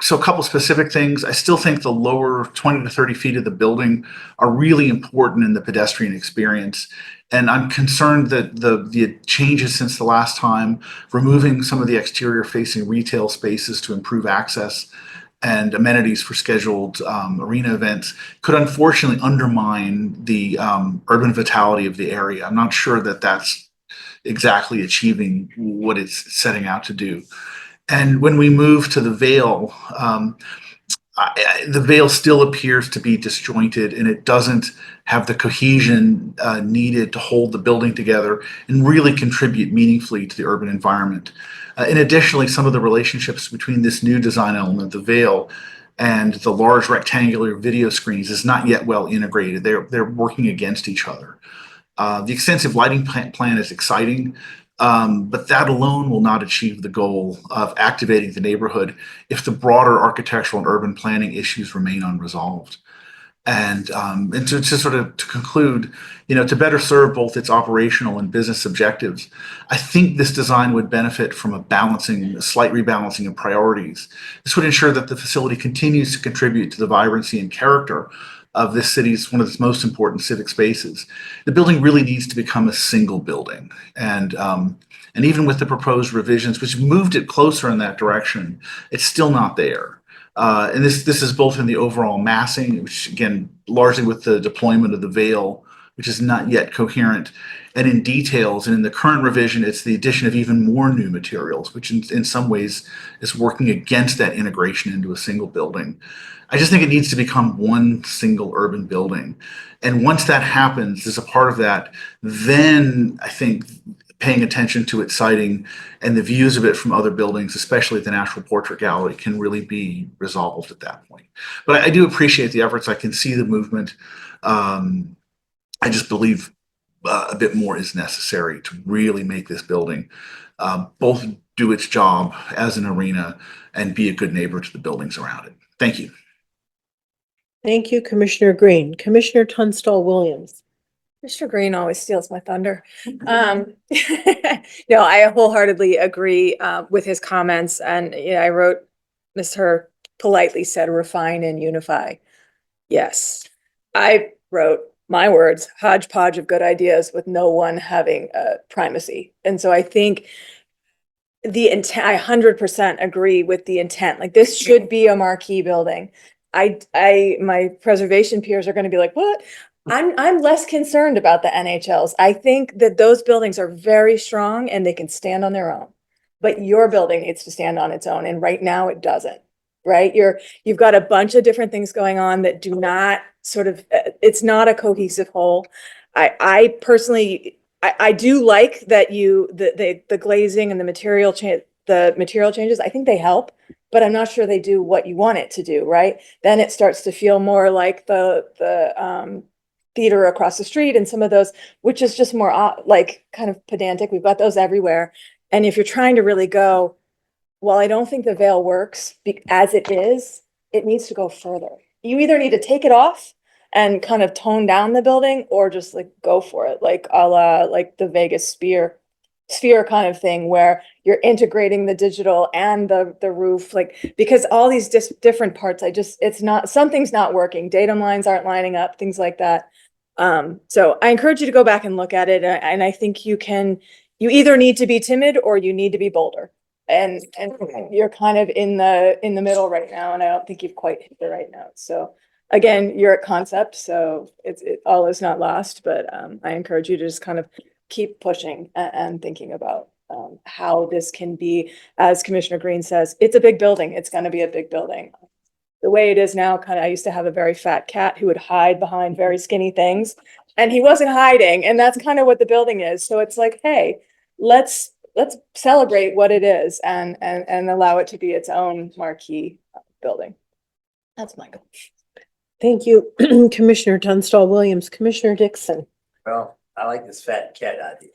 So a couple specific things. I still think the lower 20 to 30 feet of the building are really important in the pedestrian experience. And I'm concerned that the changes since the last time, removing some of the exterior facing retail spaces to improve access and amenities for scheduled arena events, could unfortunately undermine the urban vitality of the area. I'm not sure that that's exactly achieving what it's setting out to do. And when we move to the veil, the veil still appears to be disjointed, and it doesn't have the cohesion needed to hold the building together and really contribute meaningfully to the urban environment. And additionally, some of the relationships between this new design element, the veil, and the large rectangular video screens is not yet well integrated. They're working against each other. The extensive lighting plan is exciting, but that alone will not achieve the goal of activating the neighborhood if the broader architectural and urban planning issues remain unresolved. And to sort of to conclude, to better serve both its operational and business objectives, I think this design would benefit from a slight rebalancing of priorities. This would ensure that the facility continues to contribute to the vibrancy and character of this city's one of its most important civic spaces. The building really needs to become a single building, and even with the proposed revisions, which moved it closer in that direction, it's still not there. And this is both in the overall massing, which again, largely with the deployment of the veil, which is not yet coherent, and in details. And in the current revision, it's the addition of even more new materials, which in some ways is working against that integration into a single building. I just think it needs to become one single urban building. And once that happens, as a part of that, then I think paying attention to its siting and the views of it from other buildings, especially the National Portrait Gallery, can really be resolved at that point. But I do appreciate the efforts. I can see the movement. I just believe a bit more is necessary to really make this building both do its job as an arena and be a good neighbor to the buildings around it. Thank you. Thank you, Commissioner Green. Commissioner Tunstall Williams. Mr. Green always steals my thunder. No, I wholeheartedly agree with his comments. And I wrote, Ms. Herr politely said, refine and unify. Yes, I wrote my words, hodgepodge of good ideas with no one having primacy. And so I think the intent, I 100% agree with the intent. Like, this should be a marquee building. My preservation peers are going to be like, what? I'm less concerned about the NHLs. I think that those buildings are very strong and they can stand on their own. But your building needs to stand on its own, and right now it doesn't. Right? You've got a bunch of different things going on that do not sort of. It's not a cohesive whole. I personally, I do like that the glazing and the material changes. I think they help, but I'm not sure they do what you want it to do. Right? Then it starts to feel more like the theater across the street and some of those, which is just more like kind of pedantic. We've got those everywhere. And if you're trying to really go, well, I don't think the veil works as it is, it needs to go further. You either need to take it off and kind of tone down the building, or just like go for it, like a la like the Vegas sphere kind of thing, where you're integrating the digital and the roof, like, because all these different parts, something's not working. Datum lines aren't lining up, things like that. So I encourage you to go back and look at it. And I think you either need to be timid or you need to be bolder. And you're kind of in the middle right now. And I don't think you've quite hit the right note. So again, you're at concept, so it all is not lost, but I encourage you to just kind of keep pushing and thinking about how this can be, as Commissioner Green says, it's a big building. It's going to be a big building. The way it is now, I used to have a very fat cat who would hide behind very skinny things, and he wasn't hiding. And that's kind of what the building is. So it's like, hey, let's celebrate what it is and allow it to be its own marquee building. That's my goal. Thank you, Commissioner Tunstall Williams. Commissioner Dixon. Well, I like this fat cat idea.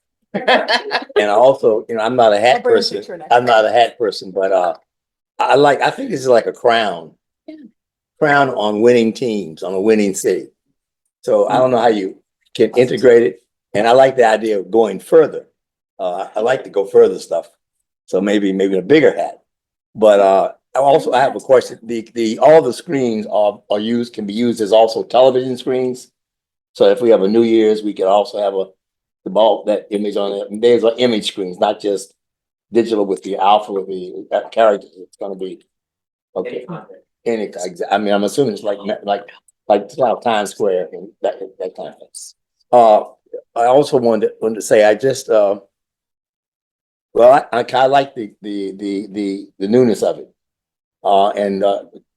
And also, I'm not a hat person. I'm not a hat person, but I think this is like a crown. Yeah. Crown on winning teams, on a winning city. So I don't know how you can integrate it. And I like the idea of going further. I like to go further stuff. So maybe a bigger hat. But I have a question. All the screens can be used as also television screens. So if we have a New Year's, we can also have that image on it. And there's image screens, not just digital with the alpha with the characters. It's going to be okay. I'm assuming it's like Times Square and that kind of thing. I also wanted to say I just I like the newness of it. And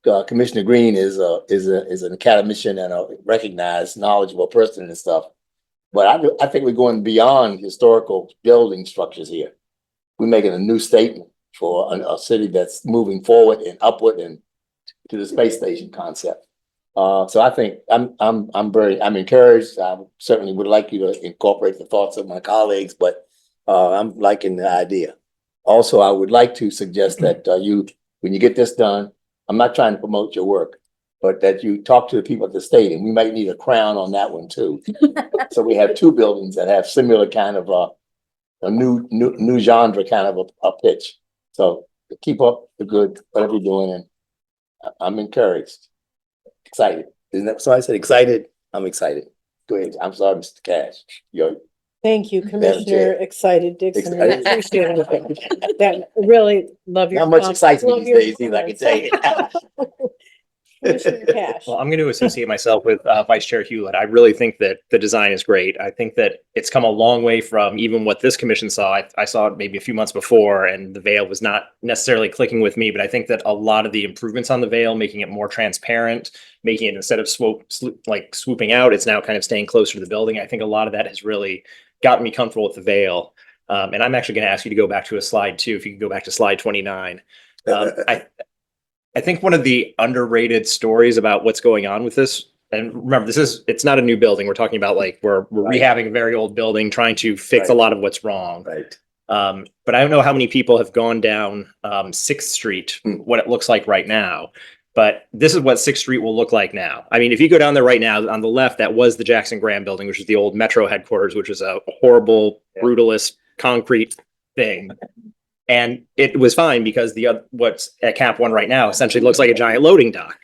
Commissioner Green is an academician and a recognized, knowledgeable person and stuff. But I think we're going beyond historical building structures here. We're making a new statement for a city that's moving forward and upward and to the space station concept. So I think I'm encouraged. I certainly would like you to incorporate the thoughts of my colleagues, but I'm liking the idea. Also, I would like to suggest that when you get this done, I'm not trying to promote your work, but that you talk to the people at the stadium. We might need a crown on that one too. So we have two buildings that have similar kind of a new genre kind of a pitch. So keep up the good whatever you're doing, and I'm encouraged, excited. Isn't that so? I said excited. I'm excited. Go ahead. I'm sorry, Mr. Cash. Thank you, Commissioner Excited Dixon. I Excited. appreciate it. That really love your. Not much excites me love these your days, either, I can tell you. Commissioner Cash. Well, I'm going to associate myself with Vice Chair Hewlett. I really think that the design is great. I think that it's come a long way from even what this commission saw. I saw it maybe a few months before, and the veil was not necessarily clicking with me. But I think that a lot of the improvements on the veil, making it more transparent, making it instead of swooping out, it's now kind of staying closer to the building. I think a lot of that has really gotten me comfortable with the veil. And I'm actually going to ask you to go back to a slide too. If you can go back to slide 29. I think one of the underrated stories about what's going on with this, and remember, it's not a new building. We're talking about we're rehabbing a very old building, trying to fix a lot of what's wrong. Right. But I don't know how many people have gone down 6th Street, what it looks like right now. But this is what 6th Street will look like now. I mean, if you go down there right now, on the left, that was the Jackson Graham building, which is the old Metro headquarters, which is a horrible, brutalist concrete thing. And it was fine because what's at Cap 1 right now essentially looks like a giant loading dock.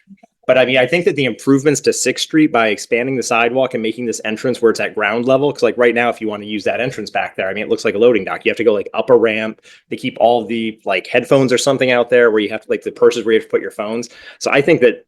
But I mean, I think that the improvements to 6th Street by expanding the sidewalk and making this entrance where it's at ground level, because right now, if you want to use that entrance back there, I mean, it looks like a loading dock. You have to go up a ramp. They keep all of the headphones or something out there where you have to the purses where you have to put your phones. So I think that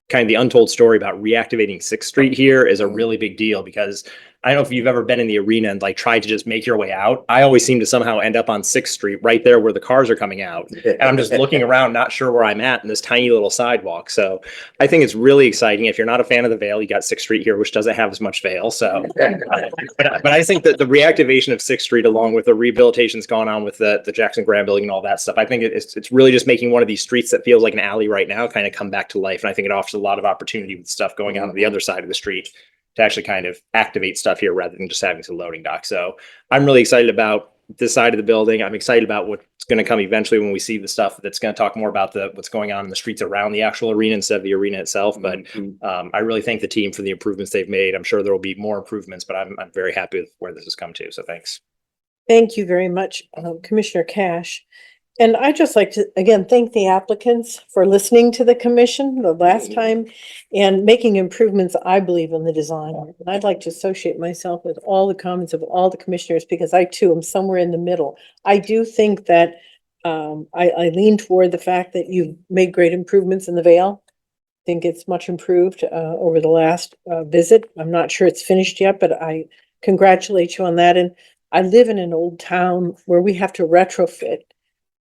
kind of the untold story about reactivating 6th Street here is a really big deal, because I don't know if you've ever been in the arena and tried to just make your way out. I always seem to somehow end up on 6th Street right there where the cars are coming out. And I'm just looking around, not sure where I'm at in this tiny little sidewalk. So I think it's really exciting. If you're not a fan of the Veil, you got 6th Street here, which doesn't have as much Veil. So, but I think that the reactivation of 6th Street, along with the rehabilitations going on with the Jackson Graham building and all that stuff, I think it's really just making one of these streets that feels like an alley right now kind of come back to life. And I think it offers a lot of opportunity with stuff going on the other side of the street to actually kind of activate stuff here rather than just having some loading dock. So I'm really excited about this side of the building. I'm excited about what's going to come eventually when we see the stuff that's going to talk more about what's going on in the streets around the actual arena instead of the arena itself. But I really thank the team for the improvements they've made. I'm sure there will be more improvements, but I'm very happy with where this has come to. So thanks. Thank you very much, Commissioner Cash. And I'd just like to, again, thank the applicants for listening to the commission the last time and making improvements, I believe, in the design. And I'd like to associate myself with all the comments of all the commissioners, because I too am somewhere in the middle. I do think that I lean toward the fact that you've made great improvements in the Vale. I think it's much improved over the last visit. I'm not sure it's finished yet, but I congratulate you on that. And I live in an old town where we have to retrofit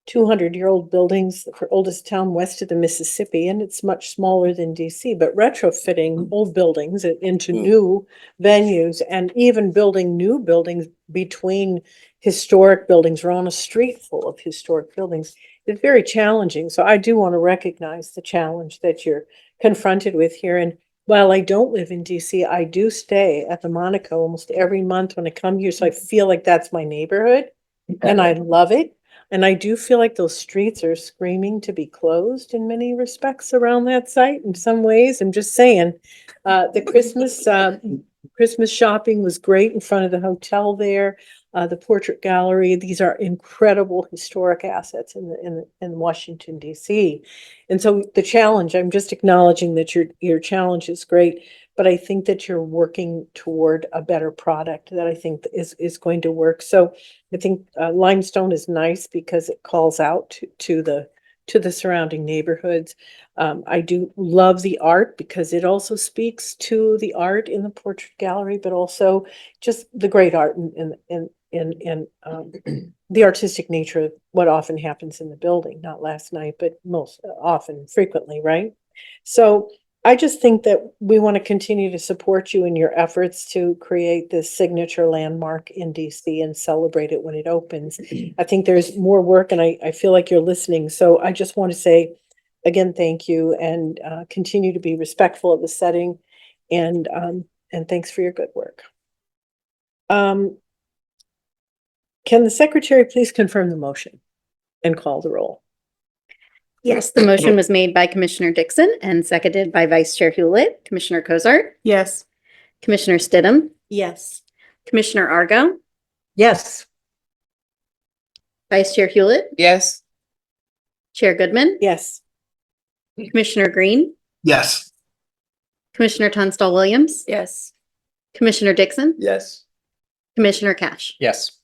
200-year-old buildings, the oldest town west of the Mississippi, and it's much smaller than DC, but retrofitting old buildings into new venues and even building new buildings between historic buildings or on a street full of historic buildings is very challenging. So I do want to recognize the challenge that you're confronted with here. And while I don't live in DC, I do stay at the Monaco almost every month when I come here. So I feel like that's my neighborhood and I love it. And I do feel like those streets are screaming to be closed in many respects around that site. In some ways, I'm just saying, the Christmas shopping was great in front of the hotel there. The portrait gallery, these are incredible historic assets in Washington, DC. And so the challenge, I'm just acknowledging that your challenge is great, but I think that you're working toward a better product that I think is going to work. So I think limestone is nice because it calls out to the surrounding neighborhoods. I do love the art because it also speaks to the art in the portrait gallery, but also just the great art and the artistic nature of what often happens in the building, not last night, but most often, frequently, right? So I just think that we want to continue to support you in your efforts to create this signature landmark in DC and celebrate it when it opens. I think there's more work and I feel like you're listening. So I just want to say, again, thank you and continue to be respectful of the setting and thanks for your good work. Can the secretary please confirm the motion and call the roll? Yes, the motion was made by Commissioner Dixon and seconded by Vice Chair Hewlett. Commissioner Cozart, Yes. Commissioner Stidham, Yes. Commissioner Argo, Yes. Vice Chair Hewlett, Yes. Chair Goodman, Yes. Commissioner Green, Yes. Commissioner Tunstall Williams, Yes. Commissioner Dixon, Yes. Commissioner Cash. Yes.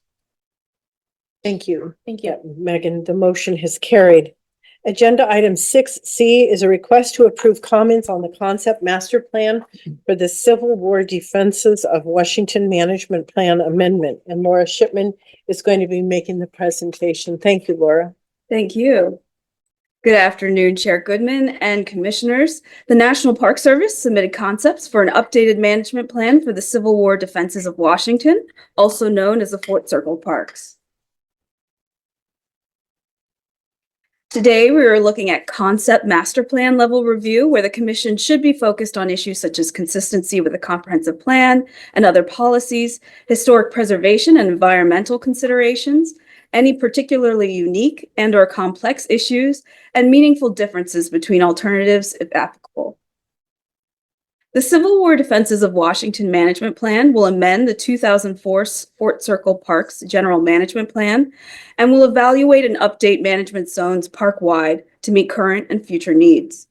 Thank you. Thank Yeah, Megan, the motion has carried. Agenda item 6C is a request to approve comments on the concept master plan for the Civil War Defenses of Washington Management Plan Amendment. And Laura Shipman is going to be making the presentation. Thank you, Laura. Thank you. Good afternoon, Chair Goodman and Commissioners. The National Park Service submitted concepts for an updated management plan for the Civil War Defenses of Washington, also known as the Fort Circle Parks. Today, we are looking at concept master plan level review, where the Commission should be focused on issues such as consistency with the comprehensive plan and other policies, historic preservation and environmental considerations, any particularly unique and/or complex issues, and meaningful differences between alternatives if applicable. The Civil War Defenses of Washington Management Plan will amend the 2004 Fort Circle Parks General Management Plan and will evaluate and update management zones park-wide to meet current and future needs.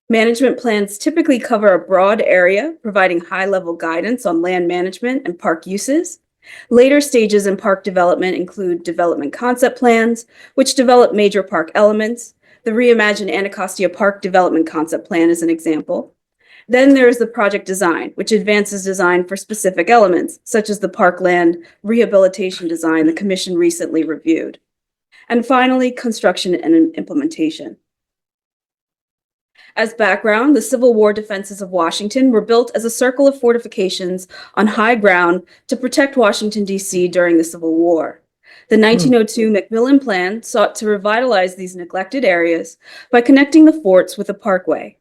Management plans typically cover a broad area, providing high-level guidance on land management and park uses. Later stages in park development include development concept plans, which develop major park elements. The reimagined Anacostia Park Development Concept Plan is an example. Then there is the project design, which advances design for specific elements, such as the parkland rehabilitation design the Commission recently reviewed. And finally, construction and implementation. As background, the Civil War Defenses of Washington were built as a circle of fortifications on high ground to protect Washington, D.C. during the Civil War. The 1902 Macmillan Plan sought to revitalize these neglected areas by connecting the forts with a parkway.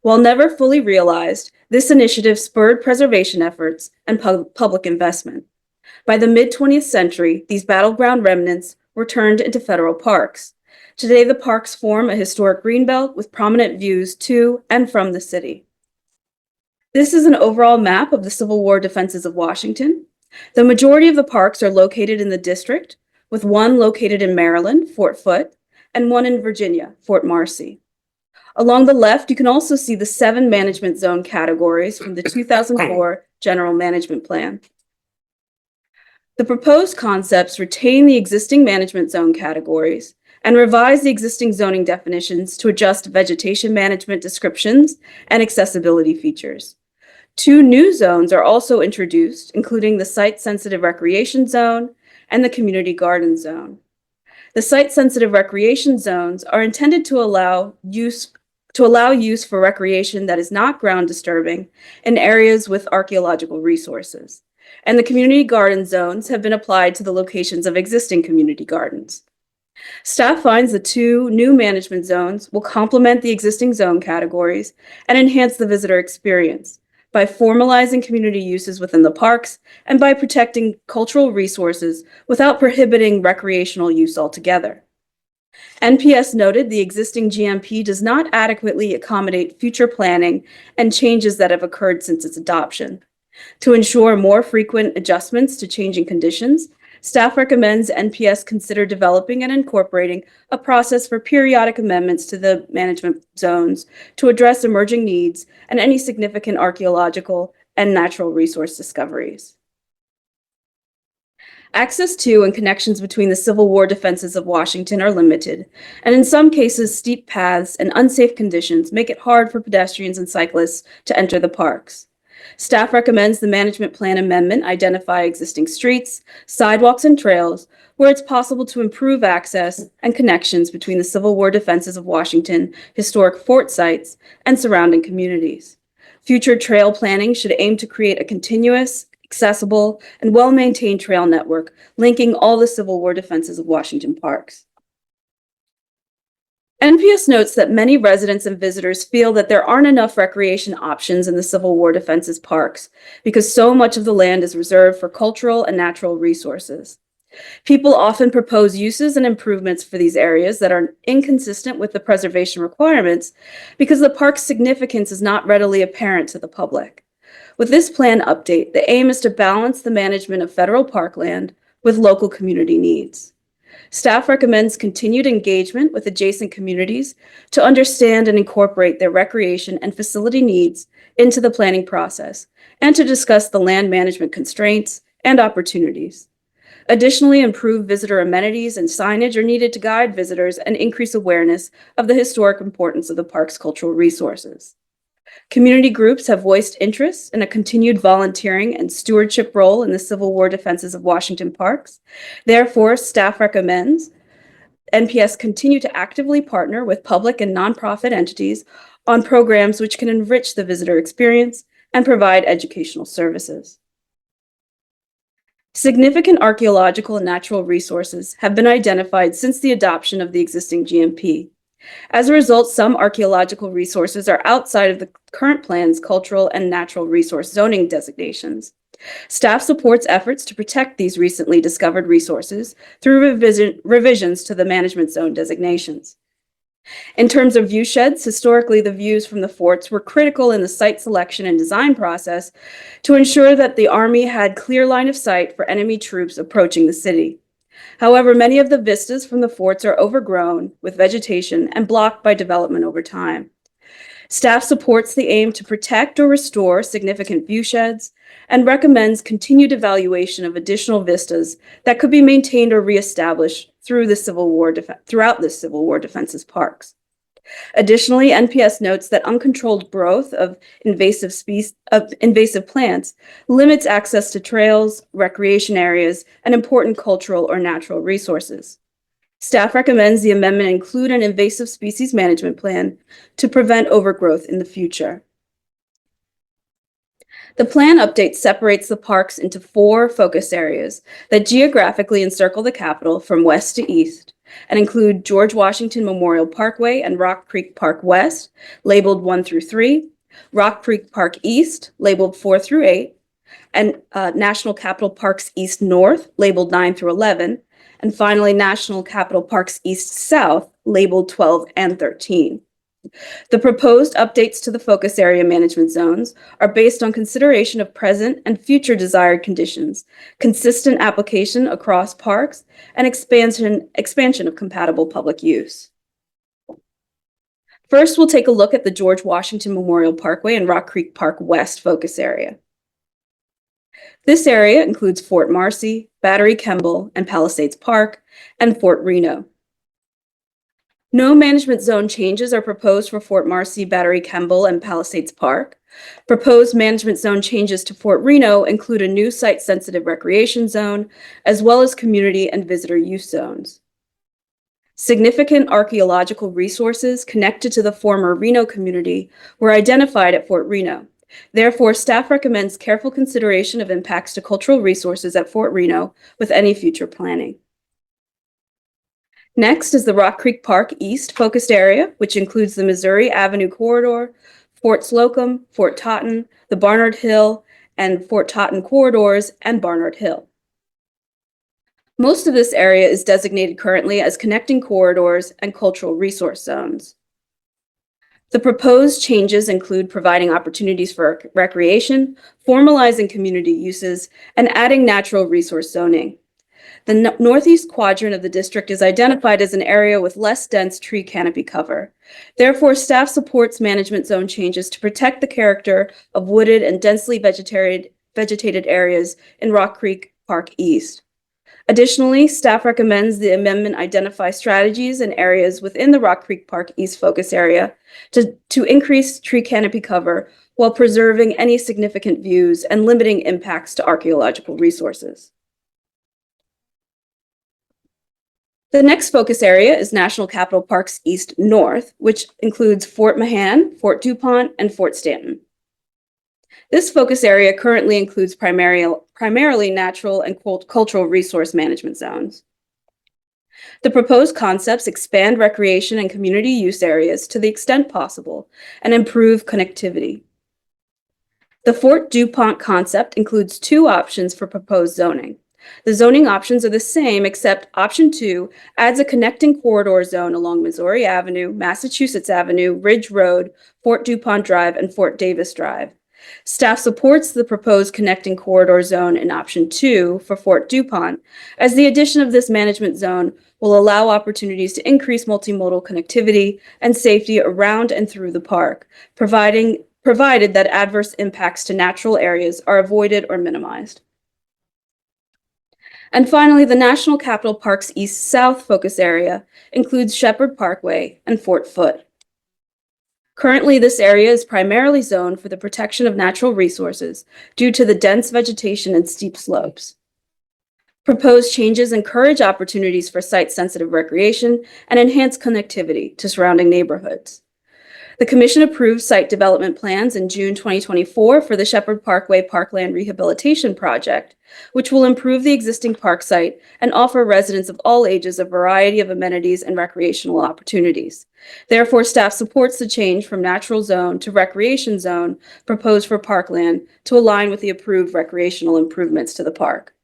While never fully realized, this initiative spurred preservation efforts and public investment. By the mid-20th century, these battleground remnants were turned into federal parks. Today, the parks form a historic greenbelt with prominent views to and from the city. This is an overall map of the Civil War Defenses of Washington. The majority of the parks are located in the district, with one located in Maryland, Fort Foote, and one in Virginia, Fort Marcy. Along the left, you can also see the 7 management zone categories from the 2004 General Management Plan. The proposed concepts retain the existing management zone categories and revise the existing zoning definitions to adjust vegetation management descriptions and accessibility features. 2 new zones are also introduced, including the site-sensitive recreation zone and the community garden zone. The site-sensitive recreation zones are intended to allow use for recreation that is not ground disturbing in areas with archaeological resources. And the community garden zones have been applied to the locations of existing community gardens. Staff finds the 2 new management zones will complement the existing zone categories and enhance the visitor experience by formalizing community uses within the parks and by protecting cultural resources without prohibiting recreational use altogether. NPS noted the existing GMP does not adequately accommodate future planning and changes that have occurred since its adoption. To ensure more frequent adjustments to changing conditions, staff recommends NPS consider developing and incorporating a process for periodic amendments to the management zones to address emerging needs and any significant archaeological and natural resource discoveries. Access to and connections between the Civil War Defenses of Washington are limited, and in some cases, steep paths and unsafe conditions make it hard for pedestrians and cyclists to enter the parks. Staff recommends the management plan amendment identify existing streets, sidewalks, and trails where it's possible to improve access and connections between the Civil War defenses of Washington historic fort sites and surrounding communities. Future trail planning should aim to create a continuous, accessible, and well-maintained trail network linking all the Civil War defenses of Washington parks. NPS notes that many residents and visitors feel that there aren't enough recreation options in the Civil War defenses parks because so much of the land is reserved for cultural and natural resources. People often propose uses and improvements for these areas that are inconsistent with the preservation requirements because the park's significance is not readily apparent to the public. With this plan update, the aim is to balance the management of federal parkland with local community needs. Staff recommends continued engagement with adjacent communities to understand and incorporate their recreation and facility needs into the planning process and to discuss the land management constraints and opportunities. Additionally, improved visitor amenities and signage are needed to guide visitors and increase awareness of the historic importance of the park's cultural resources. Community groups have voiced interest in a continued volunteering and stewardship role in the Civil War defenses of Washington parks. Therefore, staff recommends NPS continue to actively partner with public and nonprofit entities on programs which can enrich the visitor experience and provide educational services. Significant archaeological and natural resources have been identified since the adoption of the existing GMP. As a result, some archaeological resources are outside of the current plan's cultural and natural resource zoning designations. Staff supports efforts to protect these recently discovered resources through revisions to the management zone designations. In terms of view sheds, historically the views from the forts were critical in the site selection and design process to ensure that the Army had clear line of sight for enemy troops approaching the city. However, many of the vistas from the forts are overgrown with vegetation and blocked by development over time. Staff supports the aim to protect or restore significant view sheds and recommends continued evaluation of additional vistas that could be maintained or reestablished throughout the Civil War defenses parks. Additionally, NPS notes that uncontrolled growth of invasive plants limits access to trails, recreation areas, and important cultural or natural resources. Staff recommends the amendment include an invasive species management plan to prevent overgrowth in the future. The plan update separates the parks into 4 focus areas that geographically encircle the capital from west to east and include George Washington Memorial Parkway and Rock Creek Park West, labeled 1 through 3, Rock Creek Park East, labeled 4 through 8, and National Capital Parks East North, labeled 9 through 11, and finally National Capital Parks East South, labeled 12 and 13. The proposed updates to the focus area management zones are based on consideration of present and future desired conditions, consistent application across parks, and expansion of compatible public use. First, we'll take a look at the George Washington Memorial Parkway and Rock Creek Park West focus area. This area includes Fort Marcy, Battery Kemble, and Palisades Park, and Fort Reno. No management zone changes are proposed for Fort Marcy, Battery Kemble, and Palisades Park. Proposed management zone changes to Fort Reno include a new site-sensitive recreation zone, as well as community and visitor use zones. Significant archaeological resources connected to the former Reno community were identified at Fort Reno. Therefore, staff recommends careful consideration of impacts to cultural resources at Fort Reno with any future planning. Next is the Rock Creek Park East focused area, which includes the Missouri Avenue corridor, Fort Slocum, Fort Totten, the Barnard Hill, and Fort Totten corridors, and Barnard Hill. Most of this area is designated currently as connecting corridors and cultural resource zones. The proposed changes include providing opportunities for recreation, formalizing community uses, and adding natural resource zoning. The northeast quadrant of the district is identified as an area with less dense tree canopy cover. Therefore, staff supports management zone changes to protect the character of wooded and densely vegetated areas in Rock Creek Park East. Additionally, staff recommends the amendment identify strategies and areas within the Rock Creek Park East focus area to increase tree canopy cover while preserving any significant views and limiting impacts to archaeological resources. The next focus area is National Capital Parks East North, which includes Fort Mahan, Fort DuPont, and Fort Stanton. This focus area currently includes primarily natural and cultural resource management zones. The proposed concepts expand recreation and community use areas to the extent possible and improve connectivity. The Fort DuPont concept includes two options for proposed zoning. The zoning options are the same, except option 2 adds a connecting corridor zone along Missouri Avenue, Massachusetts Avenue, Ridge Road, Fort DuPont Drive, and Fort Davis Drive. Staff supports the proposed connecting corridor zone in option 2 for Fort DuPont, as the addition of this management zone will allow opportunities to increase multimodal connectivity and safety around and through the park, provided that adverse impacts to natural areas are avoided or minimized. And finally, the National Capital Parks East-South focus area includes Shepherd Parkway and Fort Foote. Currently, this area is primarily zoned for the protection of natural resources due to the dense vegetation and steep slopes. Proposed changes encourage opportunities for site-sensitive recreation and enhance connectivity to surrounding neighborhoods. The Commission approved site development plans in June 2024 for the Shepherd Parkway Parkland Rehabilitation Project, which will improve the existing park site and offer residents of all ages a variety of amenities and recreational opportunities. Therefore, staff supports the change from natural zone to recreation zone proposed for parkland to align with the approved recreational improvements to the park.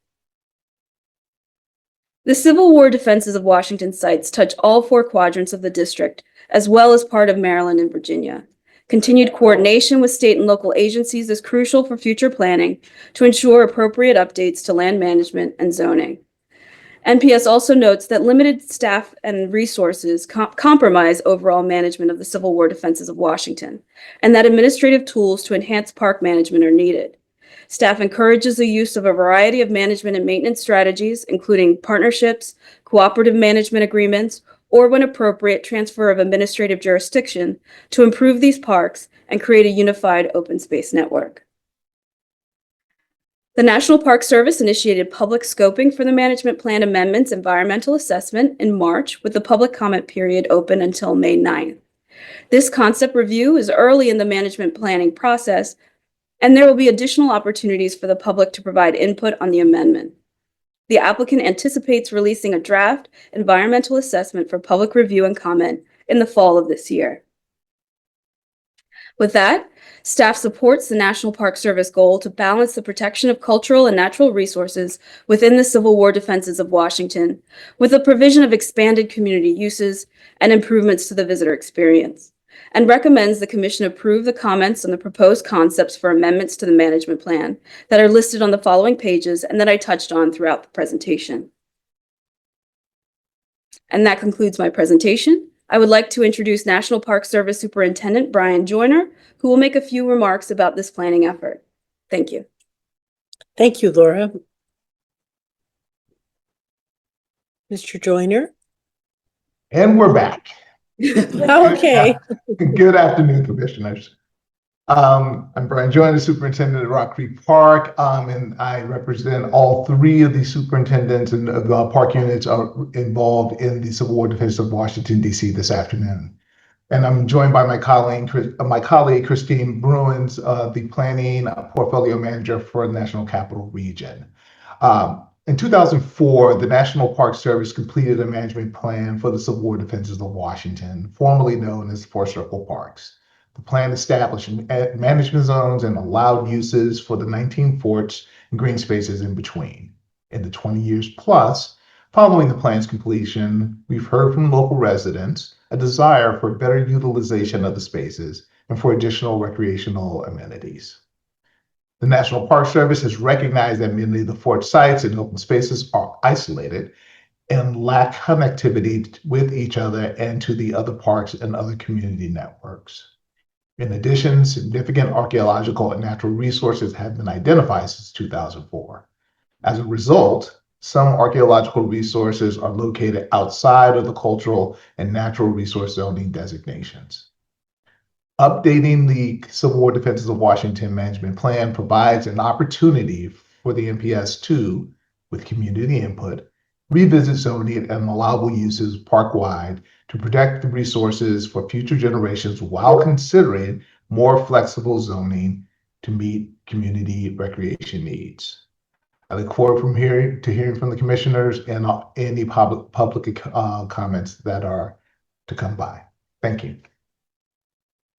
The Civil War Defenses of Washington sites touch all 4 quadrants of the district, as well as part of Maryland and Virginia. Continued coordination with state and local agencies is crucial for future planning to ensure appropriate updates to land management and zoning. NPS also notes that limited staff and resources compromise overall management of the Civil War Defenses of Washington, and that administrative tools to enhance park management are needed. Staff encourages the use of a variety of management and maintenance strategies, including partnerships, cooperative management agreements, or when appropriate, transfer of administrative jurisdiction to improve these parks and create a unified open space network. The National Park Service initiated public scoping for the management plan amendments environmental assessment in March, with the public comment period open until May 9th. This concept review is early in the management planning process, and there will be additional opportunities for the public to provide input on the amendment. The applicant anticipates releasing a draft environmental assessment for public review and comment in the fall of this year. With that, staff supports the National Park Service goal to balance the protection of cultural and natural resources within the Civil War Defenses of Washington with the provision of expanded community uses and improvements to the visitor experience, and recommends the Commission approve the comments on the proposed concepts for amendments to the management plan that are listed on the following pages and that I touched on throughout the presentation. And that concludes my presentation. I would like to introduce National Park Service Superintendent Brian Joyner, who will make a few remarks about this planning effort. Thank you. Thank you, Laura. Mr. Joyner? And we're back. Okay. Good afternoon, Commissioners. I'm Brian Joyner, Superintendent at Rock Creek Park, and I represent all 3 of the superintendents and the park units are involved in the Civil War Defense of Washington, D.C. this afternoon. And I'm joined by my colleague Christine Bruins, the Planning Portfolio Manager for the National Capital Region. In 2004, the National Park Service completed a management plan for the Civil War Defenses of Washington, formerly known as Four Circle Parks. The plan established management zones and allowed uses for the 19 forts and green spaces in between. In the 20 years plus following the plan's completion, we've heard from local residents a desire for better utilization of the spaces and for additional recreational amenities. The National Park Service has recognized that many of the fort sites and open spaces are isolated and lack connectivity with each other and to the other parks and other community networks. In addition, significant archaeological and natural resources have been identified since 2004. As a result, Some archaeological resources are located outside of the cultural and natural resource zoning designations. Updating the Civil War Defenses of Washington Management Plan provides an opportunity for the MPS to, with community input, revisit zoning and allowable uses park-wide to protect the resources for future generations while considering more flexible zoning to meet community recreation needs. I look forward to hearing from the commissioners and any public comments that are to come by. Thank you.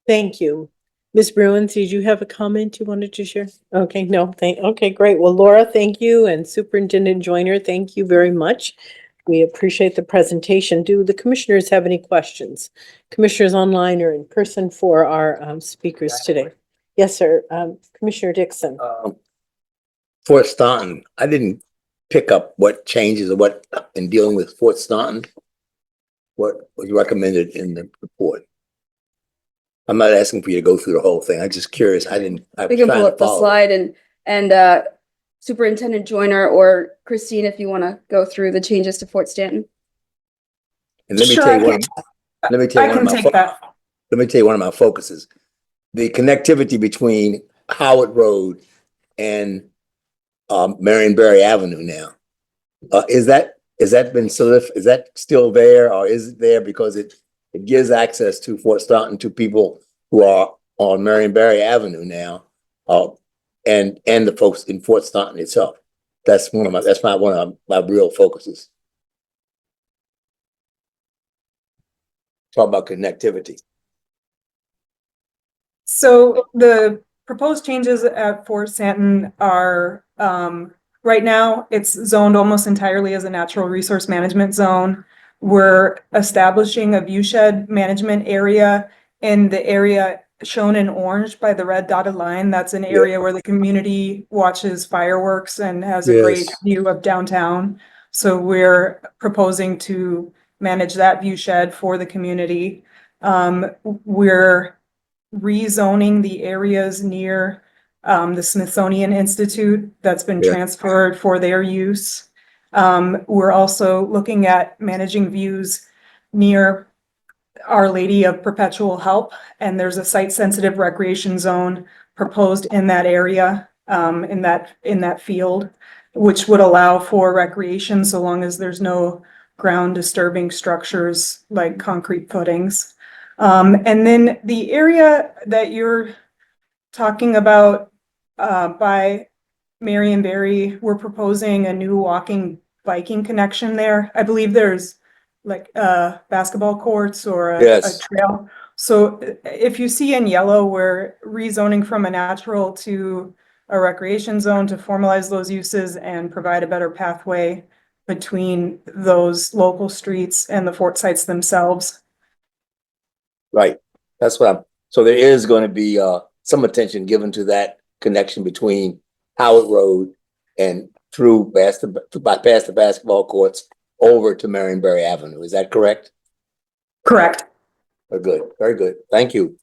Thank you. Ms. Bruin, did you have a comment you wanted to share? Okay, no, okay, great. Well, Laura, thank you, and Superintendent Joyner, thank you very much. We appreciate the presentation. Do the commissioners have any questions? Commissioners online or in person for our speakers today? Yes, sir. Commissioner Dixon. Fort Staunton, I didn't pick up what changes or what in dealing with Fort Staunton, what was recommended in the report. I'm not asking for you to go through the whole thing. I'm just curious. We can pull up the slide and Superintendent Joyner or Christine, if you want to go through the changes to Fort Stanton. And let me tell you one of my focuses. The connectivity between Howard Road and Marionberry Avenue now. Is that still there, or is it there because it gives access to Fort Staunton to people who are on Marionberry Avenue now, and the folks in Fort Staunton itself? That's one of my real focuses. Talk about connectivity. So the proposed changes at Fort Stanton are, right now, it's zoned almost entirely as a natural resource management zone. We're establishing a viewshed management area in the area shown in orange by the red dotted line. That's an area where the community watches fireworks and has a great view of downtown. So we're proposing to manage that viewshed for the community. We're rezoning the areas near the Smithsonian Institute that's been transferred for their use. We're also looking at managing views near Our Lady of Perpetual Help, and there's a site-sensitive recreation zone proposed in that area, in that field, which would allow for recreation so long as there's no ground disturbing structures like concrete footings. And then the area that you're talking about by Marionberry, we're proposing a new biking connection there. I believe there's like basketball courts or a trail. So if you see in yellow, we're rezoning from a natural to a recreation zone to formalize those uses and provide a better pathway between those local streets and the fort sites themselves. Right. That's so there is going to be some attention given to that connection between Howard Road and bypass the basketball courts over to Marionberry Avenue. Is that correct? Correct. Very good. Very good. Thank you.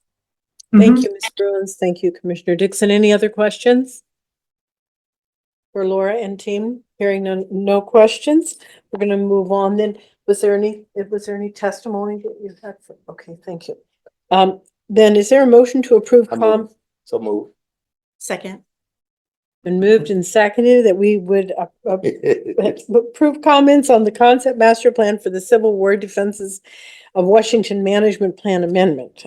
Thank you, Ms. Bruins. Thank you, Commissioner Dixon. Any other questions for Laura and team? Hearing no questions, we're going to move on. Then was there any testimony that you had? Okay, thank you. Then is there a motion to approve? So move. Second. Been moved and seconded that we would approve comments on the concept master plan for the Civil War Defenses of Washington Management Plan Amendment.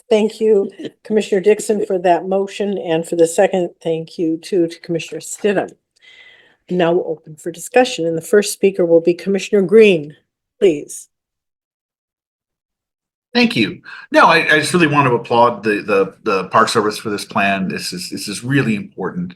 Thank you, Commissioner Dixon, for that motion, and for the second, thank you to Commissioner Stidham. Now we'll open for discussion, and the first speaker will be Commissioner Green, please. Thank you. No, I just really want to applaud the Park Service for this plan. This is really important.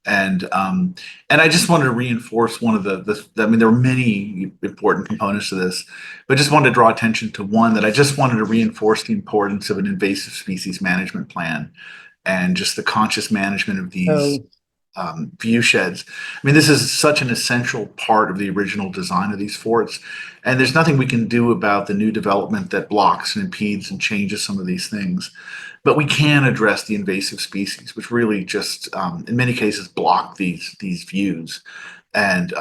And I just wanted to reinforce one of I mean, there are many important components to this, but just wanted to draw attention to one that I just wanted to reinforce the importance of an invasive species management plan and just the conscious management of these view sheds. I mean, this is such an essential part of the original design of these forts, and there's nothing we can do about the new development that blocks and impedes and changes some of these things. But we can address the invasive species, which really just, in many cases, block these views. And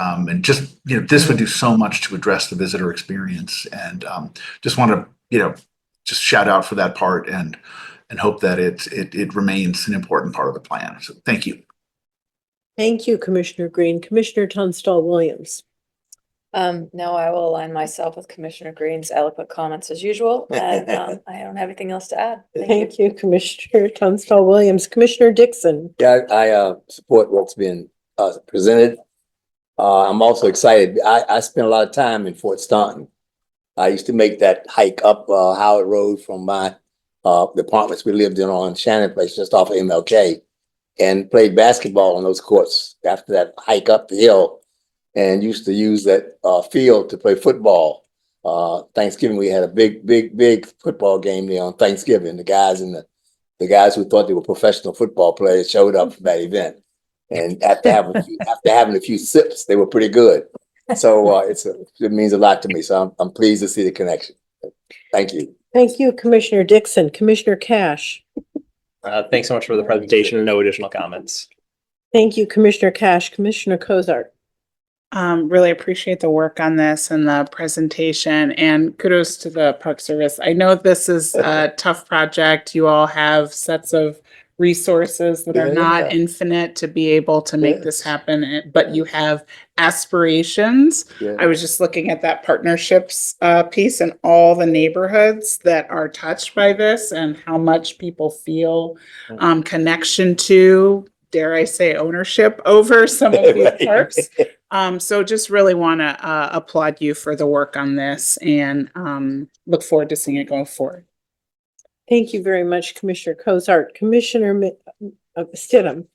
just, this would do so much to address the visitor experience. And just want to, just shout out for that part and hope that it remains an important part of the plan. So thank you. Thank you, Commissioner Green. Commissioner Tunstall Williams. No, I will align myself with Commissioner Green's eloquent comments as usual, and I don't have anything else to add. Thank you, Commissioner Tunstall Williams. Commissioner Dixon. Yeah, I support what's been presented. I'm also excited. I spent a lot of time in Fort Staunton. I used to make that hike up Howard Road from my the apartments we lived in on Shannon Place, just off of MLK, and played basketball on those courts after that hike up the hill, and used to use that field to play football. Thanksgiving, we had a big football game there on Thanksgiving. The guys who thought they were professional football players showed up for that event. And after having a few sips, they were pretty good. So it means a lot to me. So I'm pleased to see the connection. Thank you. Thank you, Commissioner Dixon. Commissioner Cash. Thanks so much for the presentation and no additional comments. Thank you, Commissioner Cash. Commissioner Cozart. Really appreciate the work on this and the presentation, and kudos to the Park Service. I know this is a tough project. You all have sets of resources that are not infinite to be able to make this happen, but you have aspirations. I was just looking at that partnerships piece and all the neighborhoods that are touched by this and how much people feel connection to, dare I say, ownership over some of these parks. So just really want to applaud you for the work on this and look forward to seeing it going forward. Thank you very much, Commissioner Cozart. Commissioner Stidham.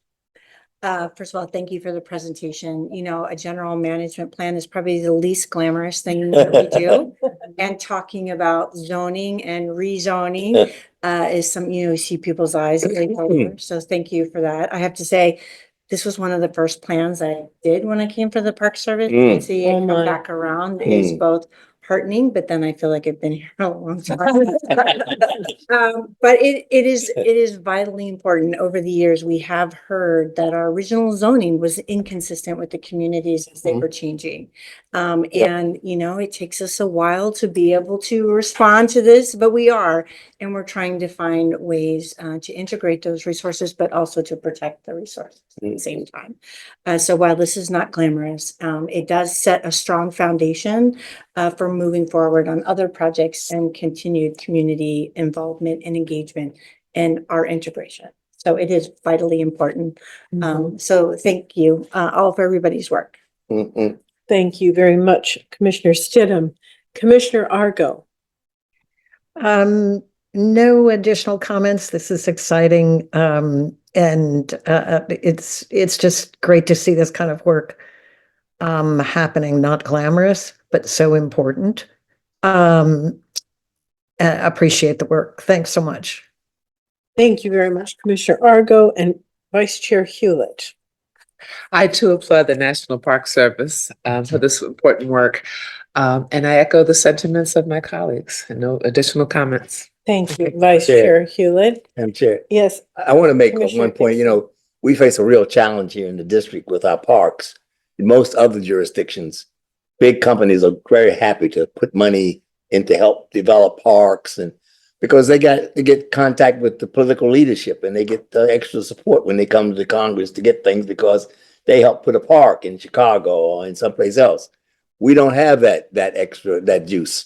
First of all, thank you for the presentation. A general management plan is probably the least glamorous thing that we do. And talking about zoning and rezoning is something, you see people's eyes. So thank you for that. I have to say, this was one of the first plans I did when I came for the Park Service. And see it come back around is both heartening, but then I feel like I've been here a long time. But it is vitally important. Over the years, we have heard that our original zoning was inconsistent with the communities as they were changing. And it takes us a while to be able to respond to this, but we are, and we're trying to find ways to integrate those resources, but also to protect the resources at the same time. So while this is not glamorous, it does set a strong foundation for moving forward on other projects and continued community involvement and engagement and our integration. So it is vitally important. So thank you all for everybody's work. Thank you very much, Commissioner Stidham. Commissioner Argo. No additional comments. This is exciting. And it's just great to see this kind of work happening, not glamorous, but so important. Appreciate the work. Thanks so much. Thank you very much, Commissioner Argo and Vice Chair Hewlett. I too applaud the National Park Service for this important work. And I echo the sentiments of my colleagues and no additional comments. Thank you, Vice Chair Hewlett. Madam Chair. Yes. I want to make one point. We face a real challenge here in the district with our parks. In most other jurisdictions, big companies are very happy to put money in to help develop parks, and because they get contact with the political leadership and they get extra support when they come to Congress to get things because they help put a park in Chicago or in someplace else. We don't have that juice.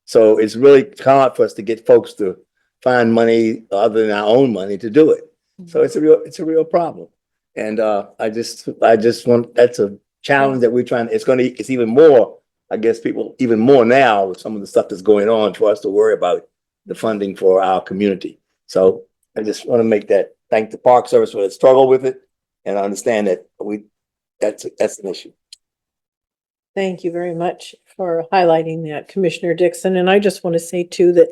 So it's really hard for us to get folks to find money other than our own money to do it. So it's a real problem. And I just want, that's a challenge that we're trying. It's even more, I guess, people even more now with some of the stuff that's going on for us to worry about the funding for our community. So I just want to thank the Park Service for the struggle with it, and I understand that that's an issue. Thank you very much for highlighting that, Commissioner Dixon. And I just want to say too that,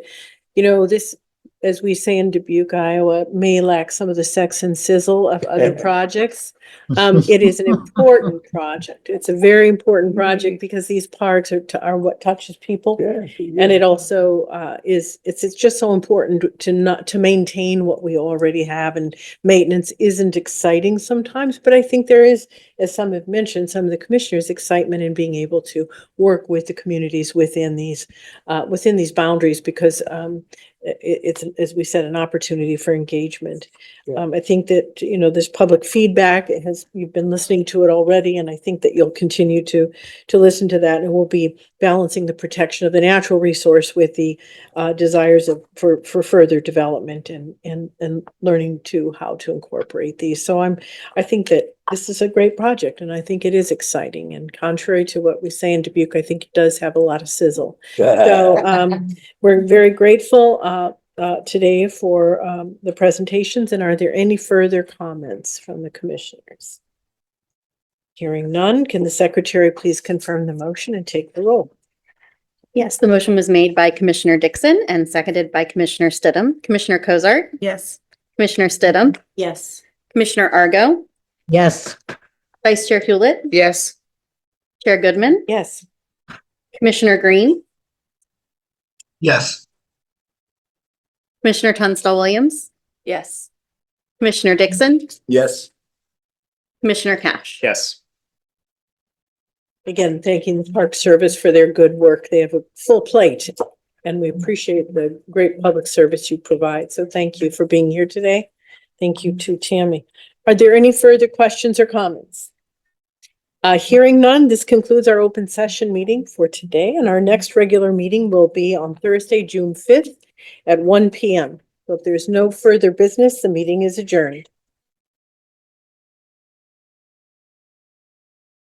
this as we say in Dubuque, Iowa, may lack some of the sex and sizzle of other projects. It is an important project. It's a very important project because these parks are what touches people. And it also it's just so important to maintain what we already have, and maintenance isn't exciting sometimes, but I think there is, as some have mentioned, some of the commissioners' excitement in being able to work with the communities within these boundaries, because it's, as we said, an opportunity for engagement. I think that, there's public feedback. You've been listening to it already, and I think that you'll continue to listen to that, and we'll be balancing the protection of the natural resource with the desires for further development and learning how to incorporate these. So I think that this is a great project, and I think it is exciting. And contrary to what we say in Dubuque, I think it does have a lot of sizzle. So we're very grateful today for the presentations. And are there any further comments from the commissioners? Hearing none, can the secretary please confirm the motion and take the roll? Yes, the motion was made by Commissioner Dixon and seconded by Commissioner Stidham. Commissioner Cozart? Yes. Commissioner Stidham? Yes. Commissioner Argo? Yes. Vice Chair Hewlett? Yes. Chair Goodman? Yes. Commissioner Green? Yes. Commissioner Tunstall-Williams? Yes. Commissioner Dixon? Yes. Commissioner Cash? Yes. Again, thanking the Park Service for their good work. They have a full plate, and we appreciate the great public service you provide. So thank you for being here today. Thank you to Tammy. Are there any further questions or comments? Hearing none, this concludes our open session meeting for today, and our next regular meeting will be on Thursday, June 5th at 1 p.m. So if there's no further business, the meeting is adjourned.